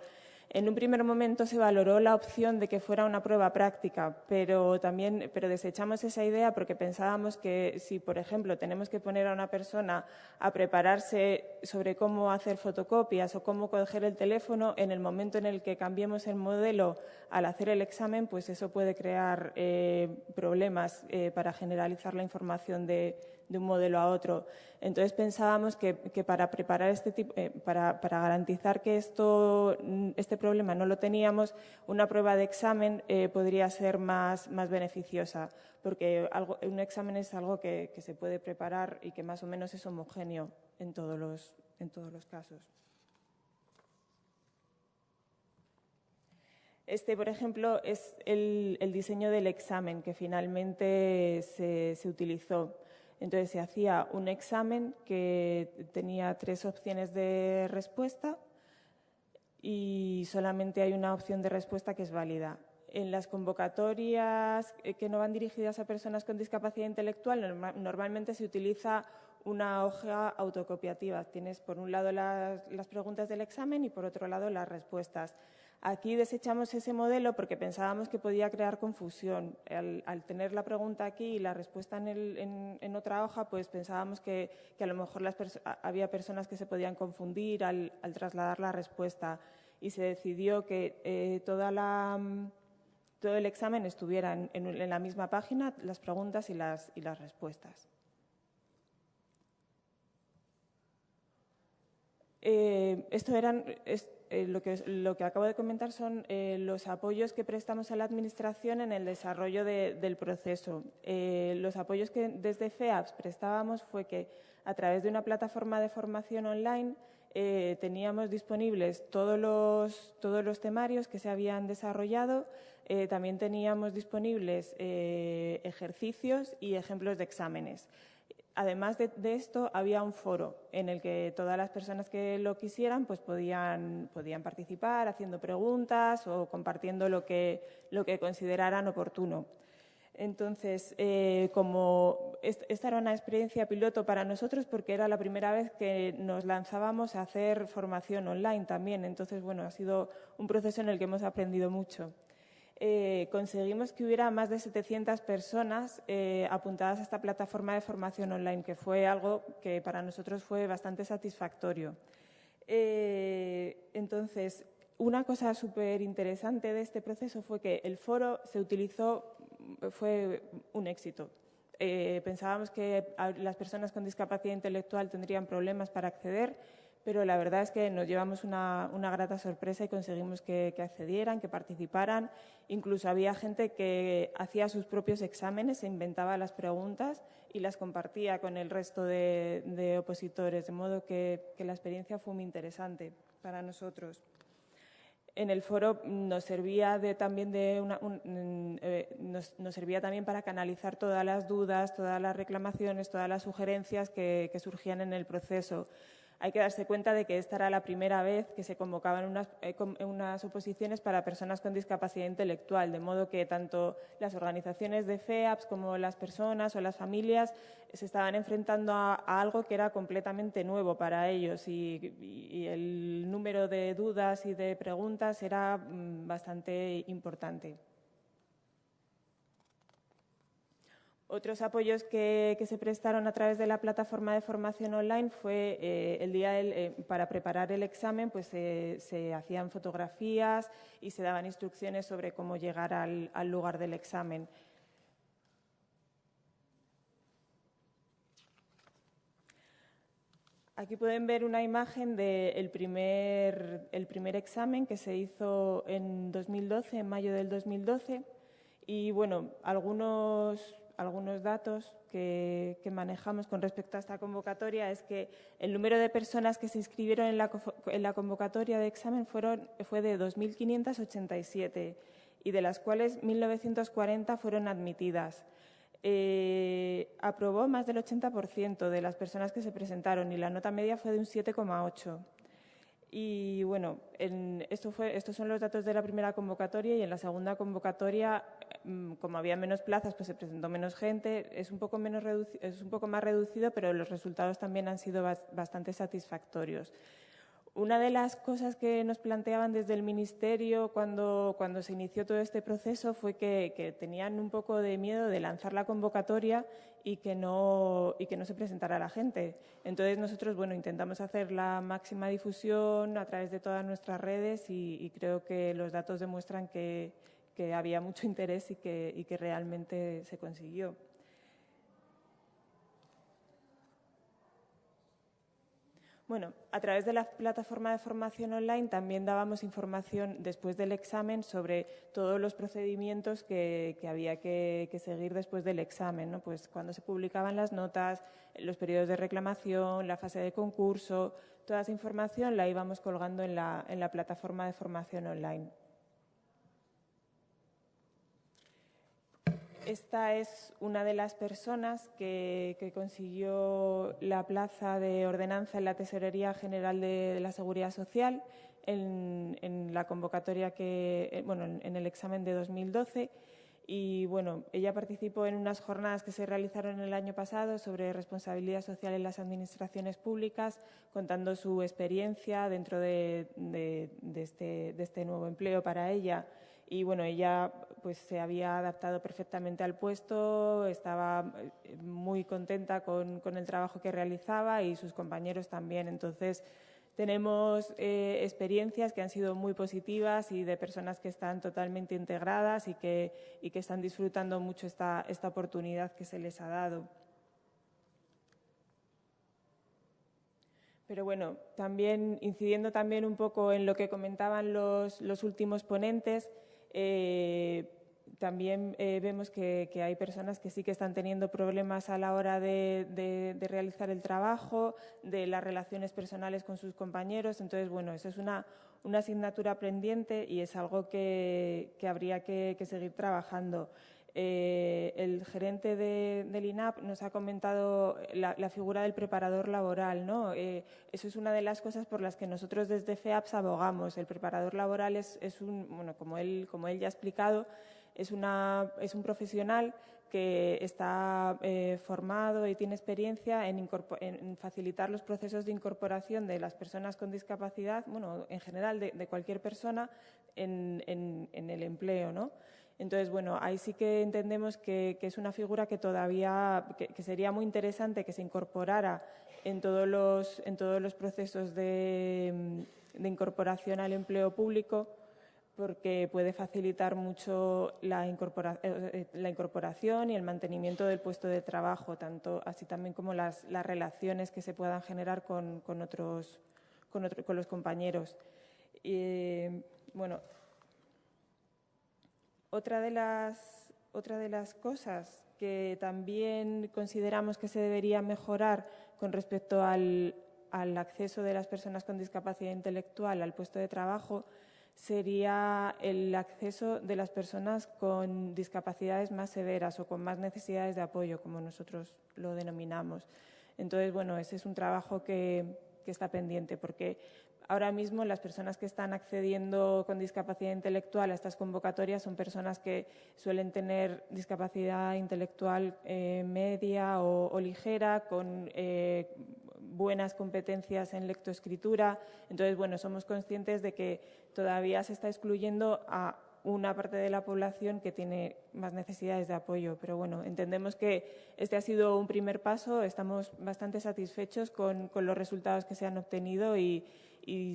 S5: En un primer momento se valoró la opción de que fuera una prueba práctica, pero desechamos esa idea porque pensábamos que si, por ejemplo, tenemos que poner a una persona a prepararse sobre cómo hacer fotocopias o cómo coger el teléfono, en el momento en el que cambiemos el modelo al hacer el examen, pues eso puede crear problemas para generalizar la información de un modelo a otro. Entonces pensábamos que para preparar para garantizar que este problema no lo teníamos, una prueba de examen podría ser más beneficiosa, porque un examen es algo que se puede preparar y que más o menos es homogéneo en todos los casos. Este, por ejemplo, es el diseño del examen que finalmente se utilizó. Entonces, se hacía un examen que tenía 3 opciones de respuesta y solamente hay una opción de respuesta que es válida. En las convocatorias que no van dirigidas a personas con discapacidad intelectual, normalmente se utiliza una hoja autocopiativa. Tienes por un lado las preguntas del examen y por otro lado las respuestas. Aquí desechamos ese modelo porque pensábamos que podía crear confusión. Al tener la pregunta aquí y la respuesta en otra hoja, pues pensábamos que a lo mejor había personas que se podían confundir al trasladar la respuesta. Y se decidió que todo el examen estuviera en la misma página, las preguntas y las respuestas. Lo que acabo de comentar son los apoyos que prestamos a la Administración en el desarrollo del proceso. Los apoyos que desde FEAPS prestábamos fue que a través de una plataforma de formación online teníamos disponibles todos los temarios que se habían desarrollado. También teníamos disponibles ejercicios y ejemplos de exámenes. Además de esto, había un foro en el que todas las personas que lo quisieran pues podían participar haciendo preguntas o compartiendo lo que consideraran oportuno. Entonces, como esta era una experiencia piloto para nosotros porque era la primera vez que nos lanzábamos a hacer formación online también. Entonces, bueno, ha sido un proceso en el que hemos aprendido mucho. Conseguimos que hubiera más de 700 personas apuntadas a esta plataforma de formación online, que fue algo que para nosotros fue bastante satisfactorio. Entonces, una cosa súper interesante de este proceso fue que el foro fue un éxito. Pensábamos que las personas con discapacidad intelectual tendrían problemas para acceder, pero la verdad es que nos llevamos una grata sorpresa y conseguimos que accedieran, que participaran. Incluso había gente que hacía sus propios exámenes, se inventaba las preguntas y las compartía con el resto de opositores, de modo que la experiencia fue muy interesante para nosotros. En el foro nos servía también para canalizar todas las dudas, todas las reclamaciones, todas las sugerencias que surgían en el proceso. hay que darse cuenta de que esta era la primera vez que se convocaban unas oposiciones para personas con discapacidad intelectual, de modo que tanto las organizaciones de FEAPS como las personas o las familias se estaban enfrentando a algo que era completamente nuevo para ellos y el número de dudas y de preguntas era bastante importante. Otros apoyos que se prestaron a través de la plataforma de formación online fue el día para preparar el examen, pues se hacían fotografías y se daban instrucciones sobre cómo llegar al lugar del examen. Aquí pueden ver una imagen del primer examen que se hizo en 2012, en mayo del 2012. Y, bueno, algunos datos que manejamos con respecto a esta convocatoria es que el número de personas que se inscribieron en la convocatoria de examen fue de 2.587 y de las cuales 1.940 fueron admitidas. Aprobó más del 80% de las personas que se presentaron y la nota media fue de un 7,8. Y, bueno, estos son los datos de la primera convocatoria y en la segunda convocatoria, como había menos plazas, pues se presentó menos gente, es un poco más reducido, pero los resultados también han sido bastante satisfactorios. Una de las cosas que nos planteaban desde el Ministerio cuando se inició todo este proceso fue que tenían un poco de miedo de lanzar la convocatoria y que no se presentara la gente. Entonces nosotros, bueno, intentamos hacer la máxima difusión a través de todas nuestras redes y creo que los datos demuestran que había mucho interés y que realmente se consiguió. Bueno, a través de la plataforma de formación online también dábamos información después del examen sobre todos los procedimientos que había que seguir después del examen, ¿no? Pues cuando se publicaban las notas, los periodos de reclamación, la fase de concurso, toda esa información la íbamos colgando en la plataforma de formación online. Esta es una de las personas que consiguió la plaza de ordenanza en la Tesorería General de la Seguridad Social en la convocatoria en el examen de 2012. Y, bueno, ella participó en unas jornadas que se realizaron el año pasado sobre responsabilidad social en las administraciones públicas, contando su experiencia dentro de este nuevo empleo para ella. Y, bueno, ella pues se había adaptado perfectamente al puesto, estaba muy contenta con el trabajo que realizaba y sus compañeros también. Entonces, tenemos experiencias que han sido muy positivas y de personas que están totalmente integradas y que están disfrutando mucho esta oportunidad que se les ha dado. Pero, bueno, también incidiendo también un poco en lo que comentaban los últimos ponentes, también vemos que hay personas que sí que están teniendo problemas a la hora de realizar el trabajo, de las relaciones personales con sus compañeros. Entonces, bueno, eso es una asignatura pendiente y es algo que habría que seguir trabajando. El gerente del INAP nos ha comentado la figura del preparador laboral, ¿no? Eso es una de las cosas por las que nosotros desde FEAPS abogamos. El preparador laboral es bueno, como él ya ha explicado, es un profesional que está formado y tiene experiencia en facilitar los procesos de incorporación de las personas con discapacidad, bueno, en general de cualquier persona en el empleo, ¿no? Entonces, bueno, ahí sí que entendemos que es una figura que todavía que sería muy interesante que se incorporara en todos los procesos de incorporación al empleo público, porque puede facilitar mucho la incorporación y el mantenimiento del puesto de trabajo, así también como las relaciones que se puedan generar con los compañeros. Bueno, otra de las cosas que también consideramos que se debería mejorar con respecto al acceso de las personas con discapacidad intelectual al puesto de trabajo sería el acceso de las personas con discapacidades más severas o con más necesidades de apoyo, como nosotros lo denominamos. Entonces, bueno, ese es un trabajo que está pendiente, porque ahora mismo las personas que están accediendo con discapacidad intelectual a estas convocatorias son personas que suelen tener discapacidad intelectual media o ligera, con buenas competencias en lectoescritura. Entonces, bueno, somos conscientes de que todavía se está excluyendo a una parte de la población que tiene más necesidades de apoyo. Pero bueno, entendemos que este ha sido un primer paso, estamos bastante satisfechos con los resultados que se han obtenido y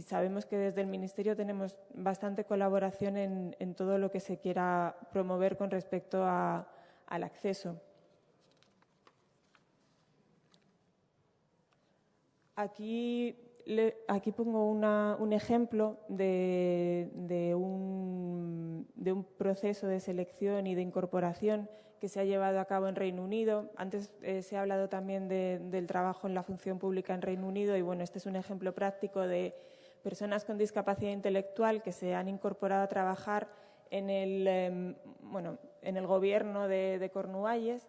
S5: sabemos que desde el Ministerio tenemos bastante colaboración en todo lo que se quiera promover con respecto al acceso. Aquí pongo un ejemplo de un proceso de selección y de incorporación que se ha llevado a cabo en Reino Unido. Antes se ha hablado también del trabajo en la función pública en Reino Unido y, bueno, este es un ejemplo práctico de personas con discapacidad intelectual que se han incorporado a trabajar en el gobierno de Cornualles.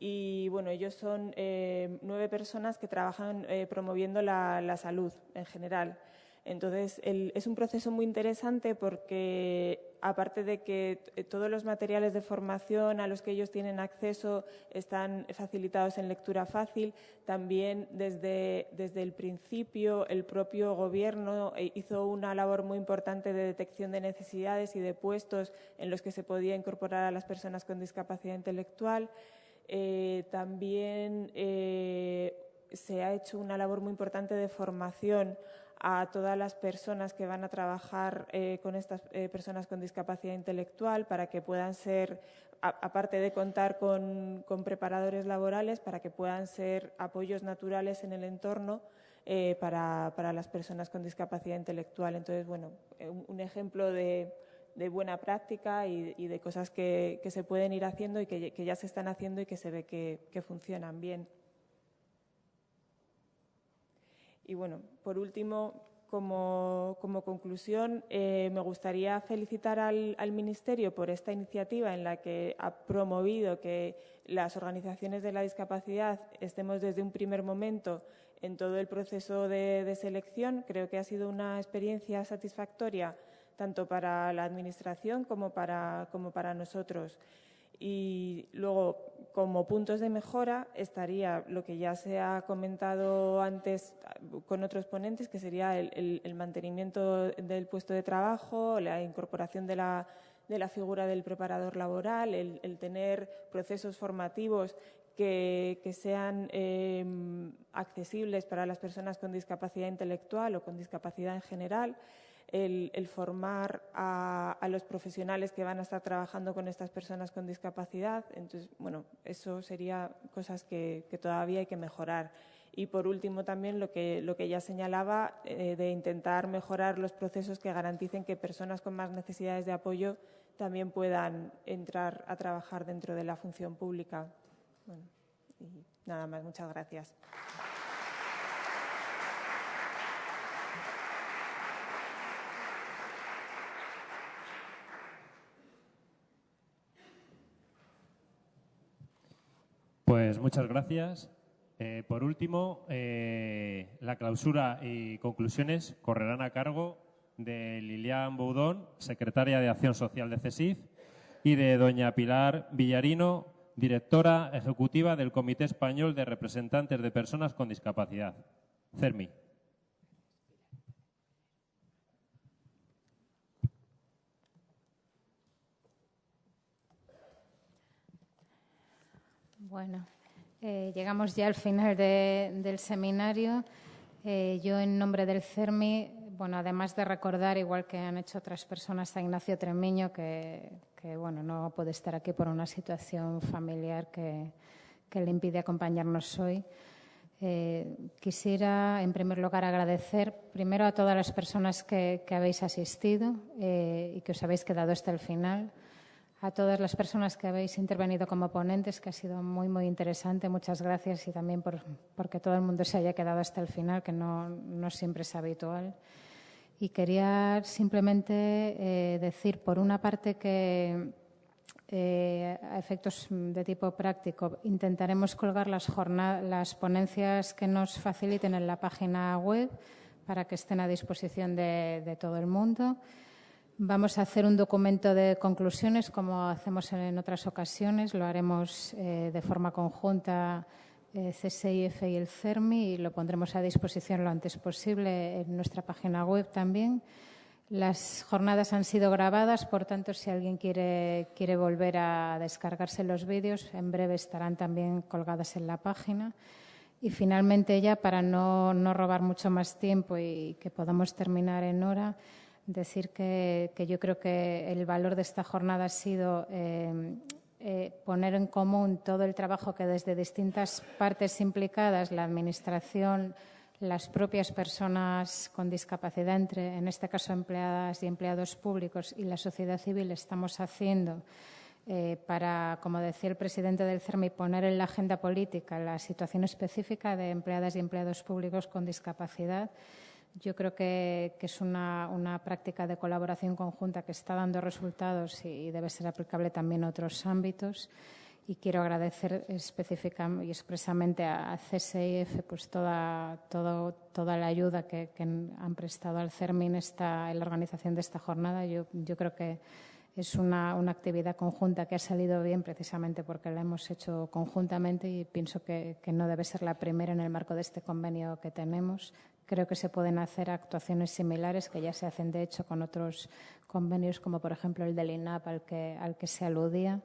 S5: Y, bueno, ellos son 9 personas que trabajan promoviendo la salud en general. Entonces, es un proceso muy interesante porque, aparte de que todos los materiales de formación a los que ellos tienen acceso están facilitados en lectura fácil, también desde el principio el propio Gobierno hizo una labor muy importante de detección de necesidades y de puestos en los que se podía incorporar a las personas con discapacidad intelectual. También se ha hecho una labor muy importante de formación a todas las personas que van a trabajar con estas personas con discapacidad intelectual para que puedan ser, aparte de contar con preparadores laborales, para que puedan ser apoyos naturales en el entorno para las personas con discapacidad intelectual. Entonces, bueno, un ejemplo de buena práctica y de cosas que se pueden ir haciendo y que ya se están haciendo y que se ve que funcionan bien. Y, bueno, por último, como conclusión, me gustaría felicitar al Ministerio por esta iniciativa en la que ha promovido que las organizaciones de la discapacidad estemos desde un primer momento en todo el proceso de selección. Creo que ha sido una experiencia satisfactoria tanto para la Administración como para nosotros. Y luego, como puntos de mejora, estaría lo que ya se ha comentado antes con otros ponentes, que sería el mantenimiento del puesto de trabajo, la incorporación de la figura del preparador laboral, el tener procesos formativos que sean accesibles para las personas con discapacidad intelectual o con discapacidad en general. El formar a los profesionales que van a estar trabajando con estas personas con discapacidad. Entonces, bueno, eso sería cosas que todavía hay que mejorar. Y, por último, también lo que ya señalaba, de intentar mejorar los procesos que garanticen que personas con más necesidades de apoyo también puedan entrar a trabajar dentro de la función pública. Bueno, y nada más. Muchas gracias.
S2: Pues muchas gracias. Por último, la clausura y conclusiones correrán a cargo de Lilian Boudón, secretaria de Acción Social de CESIF, y de doña Pilar Villarino, directora ejecutiva del Comité Español de Representantes de Personas con Discapacidad, CERMI.
S6: Bueno, llegamos ya al final del seminario. Yo, en nombre del CERMI, bueno, además de recordar, igual que han hecho otras personas, a Ignacio Tremiño, que bueno, no puede estar aquí por una situación familiar que le impide acompañarnos hoy. Quisiera, en primer lugar, agradecer primero a todas las personas que habéis asistido y que os habéis quedado hasta el final. A todas las personas que habéis intervenido como ponentes, que ha sido muy, muy interesante. Muchas gracias, y también porque todo el mundo se haya quedado hasta el final, que no siempre es habitual. Y quería simplemente decir, por una parte, que a efectos de tipo práctico, intentaremos colgar las ponencias que nos faciliten en la página web para que estén a disposición de todo el mundo. Vamos a hacer un documento de conclusiones, como hacemos en otras ocasiones. Lo haremos de forma conjunta CSIF y el CERMI y lo pondremos a disposición lo antes posible en nuestra página web también. Las jornadas han sido grabadas, por tanto, si alguien quiere volver a descargarse los vídeos, en breve estarán también colgadas en la página. Y finalmente, ya para no robar mucho más tiempo y que podamos terminar en hora, decir que yo creo que el valor de esta jornada ha sido poner en común todo el trabajo que desde distintas partes implicadas, la Administración, las propias personas con discapacidad, en este caso empleadas y empleados públicos, y la sociedad civil estamos haciendo para, como decía el presidente del CERMI, poner en la agenda política la situación específica de empleadas y empleados públicos con discapacidad. Yo creo que es una práctica de colaboración conjunta que está dando resultados y debe ser aplicable también a otros ámbitos. Y quiero agradecer específicamente y expresamente a CSIF pues toda la ayuda que han prestado al CERMI en la organización de esta jornada. Yo creo que es una actividad conjunta que ha salido bien precisamente porque la hemos hecho conjuntamente y pienso que no debe ser la primera en el marco de este convenio que tenemos. Creo que se pueden hacer actuaciones similares que ya se hacen, de hecho, con otros convenios, como por ejemplo el del INAP al que se aludía.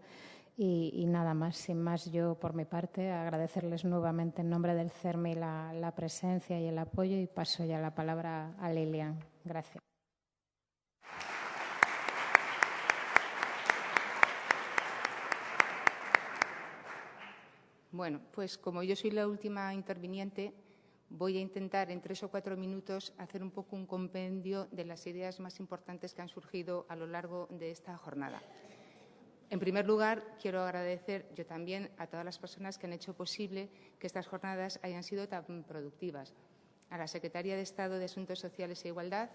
S6: Y nada más, sin más, yo por mi parte agradecerles nuevamente en nombre del CERMI la presencia y el apoyo y paso ya la palabra a Lilian. Gracias.
S7: Bueno, pues como yo soy la última interviniente, voy a intentar en 3 o 4 minutos hacer un poco un compendio de las ideas más importantes que han surgido a lo largo de esta jornada. En primer lugar, quiero agradecer yo también a todas las personas que han hecho posible que estas jornadas hayan sido tan productivas. A la Secretaría de Estado de Asuntos Sociales e Igualdad,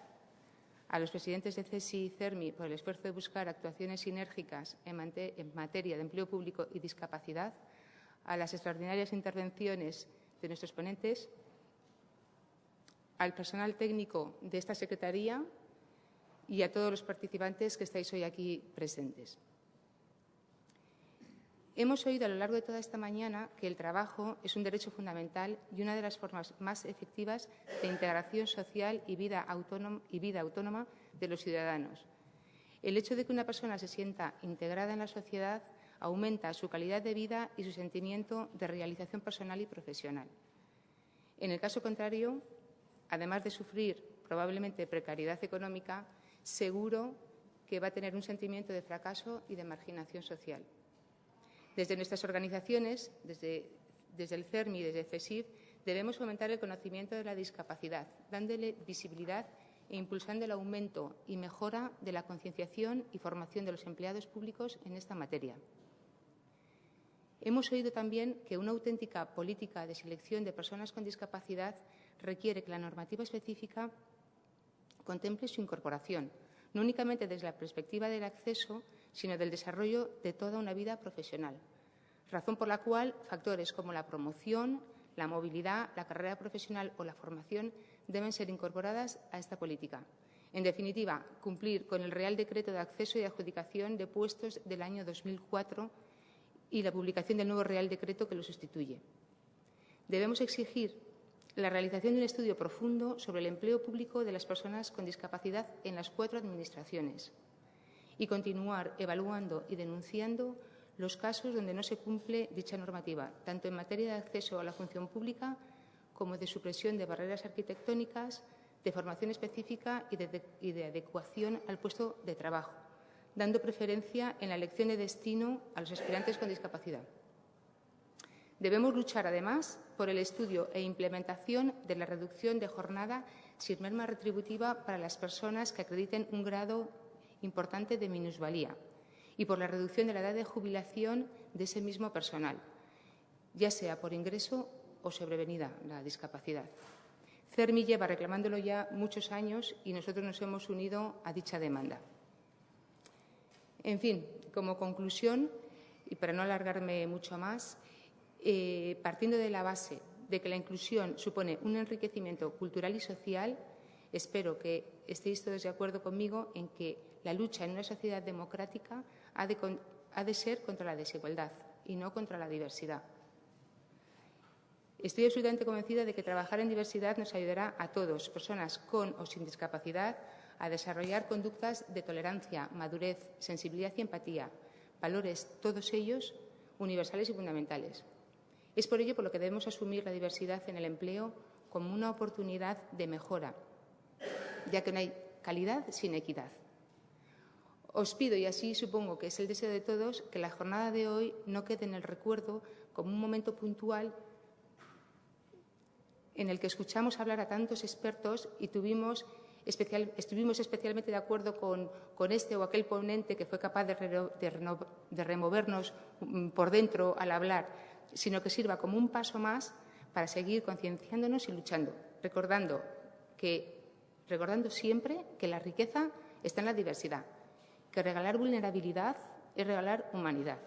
S7: a los presidentes de CSI y CERMI por el esfuerzo de buscar actuaciones sinérgicas en materia de empleo público y discapacidad, a las extraordinarias intervenciones de nuestros ponentes, al personal técnico de esta Secretaría y a todos los participantes que estáis hoy aquí presentes. Hemos oído a lo largo de toda esta mañana que el trabajo es un derecho fundamental y una de las formas más efectivas de integración social y vida autónoma de los ciudadanos. El hecho de que una persona se sienta integrada en la sociedad aumenta su calidad de vida y su sentimiento de realización personal y profesional. En el caso contrario, además de sufrir probablemente precariedad económica, seguro que va a tener un sentimiento de fracaso y de marginación social. Desde nuestras organizaciones, desde el CERMI y desde CSIF, debemos fomentar el conocimiento de la discapacidad, dándole visibilidad e impulsando el aumento y mejora de la concienciación y formación de los empleados públicos en esta materia. Hemos oído también que una auténtica política de selección de personas con discapacidad requiere que la normativa específica contemple su incorporación, no únicamente desde la perspectiva del acceso, sino del desarrollo de toda una vida profesional, razón por la cual factores como la promoción, la movilidad, la carrera profesional o la formación deben ser incorporadas a esta política. En definitiva, cumplir con el Real Decreto de Acceso y Adjudicación de Puestos del año 2004 y la publicación del nuevo Real Decreto que lo sustituye. Debemos exigir la realización de un estudio profundo sobre el empleo público de las personas con discapacidad en las 4 administraciones y continuar evaluando y denunciando los casos donde no se cumple dicha normativa, tanto en materia de acceso a la función pública como de supresión de barreras arquitectónicas, de formación específica y de adecuación al puesto de trabajo, dando preferencia en la elección de destino a los aspirantes con discapacidad. Debemos luchar, además, por el estudio e implementación de la reducción de jornada sin merma retributiva para las personas que acrediten un grado importante de minusvalía y por la reducción de la edad de jubilación de ese mismo personal, ya sea por ingreso o sobrevenida la discapacidad. CERMI lleva reclamándolo ya muchos años y nosotros nos hemos unido a dicha demanda. En fin, como conclusión, y para no alargarme mucho más, partiendo de la base de que la inclusión supone un enriquecimiento cultural y social, espero que estéis todos de acuerdo conmigo en que la lucha en una sociedad democrática ha de ser contra la desigualdad y no contra la diversidad. Estoy absolutamente convencida de que trabajar en diversidad nos ayudará a todos, personas con o sin discapacidad, a desarrollar conductas de tolerancia, madurez, sensibilidad y empatía, valores, todos ellos, universales y fundamentales. Es por ello por lo que debemos asumir la diversidad en el empleo como una oportunidad de mejora, ya que no hay calidad sin equidad. Os pido, y así supongo que es el deseo de todos, que la jornada de hoy no quede en el recuerdo como un momento puntual en el que escuchamos hablar a tantos expertos y estuvimos especialmente de acuerdo con este o aquel ponente que fue capaz de removernos por dentro al hablar, sino que sirva como un paso más para seguir concienciándonos y luchando, recordando siempre que la riqueza está en la diversidad, que regalar vulnerabilidad es regalar humanidad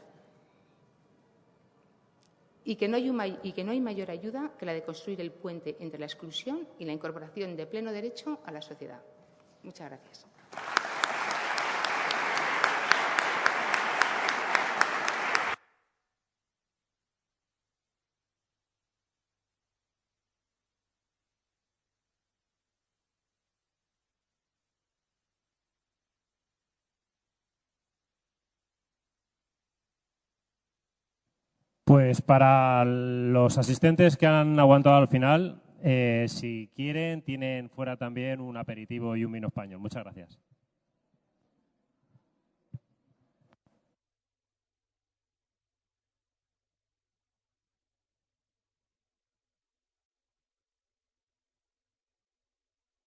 S7: y que no hay mayor ayuda que la de construir el puente entre la exclusión y la incorporación de pleno derecho a la sociedad. Muchas gracias.
S2: Pues para los asistentes que han aguantado al final, si quieren, tienen fuera también un aperitivo y un vino español. Muchas gracias.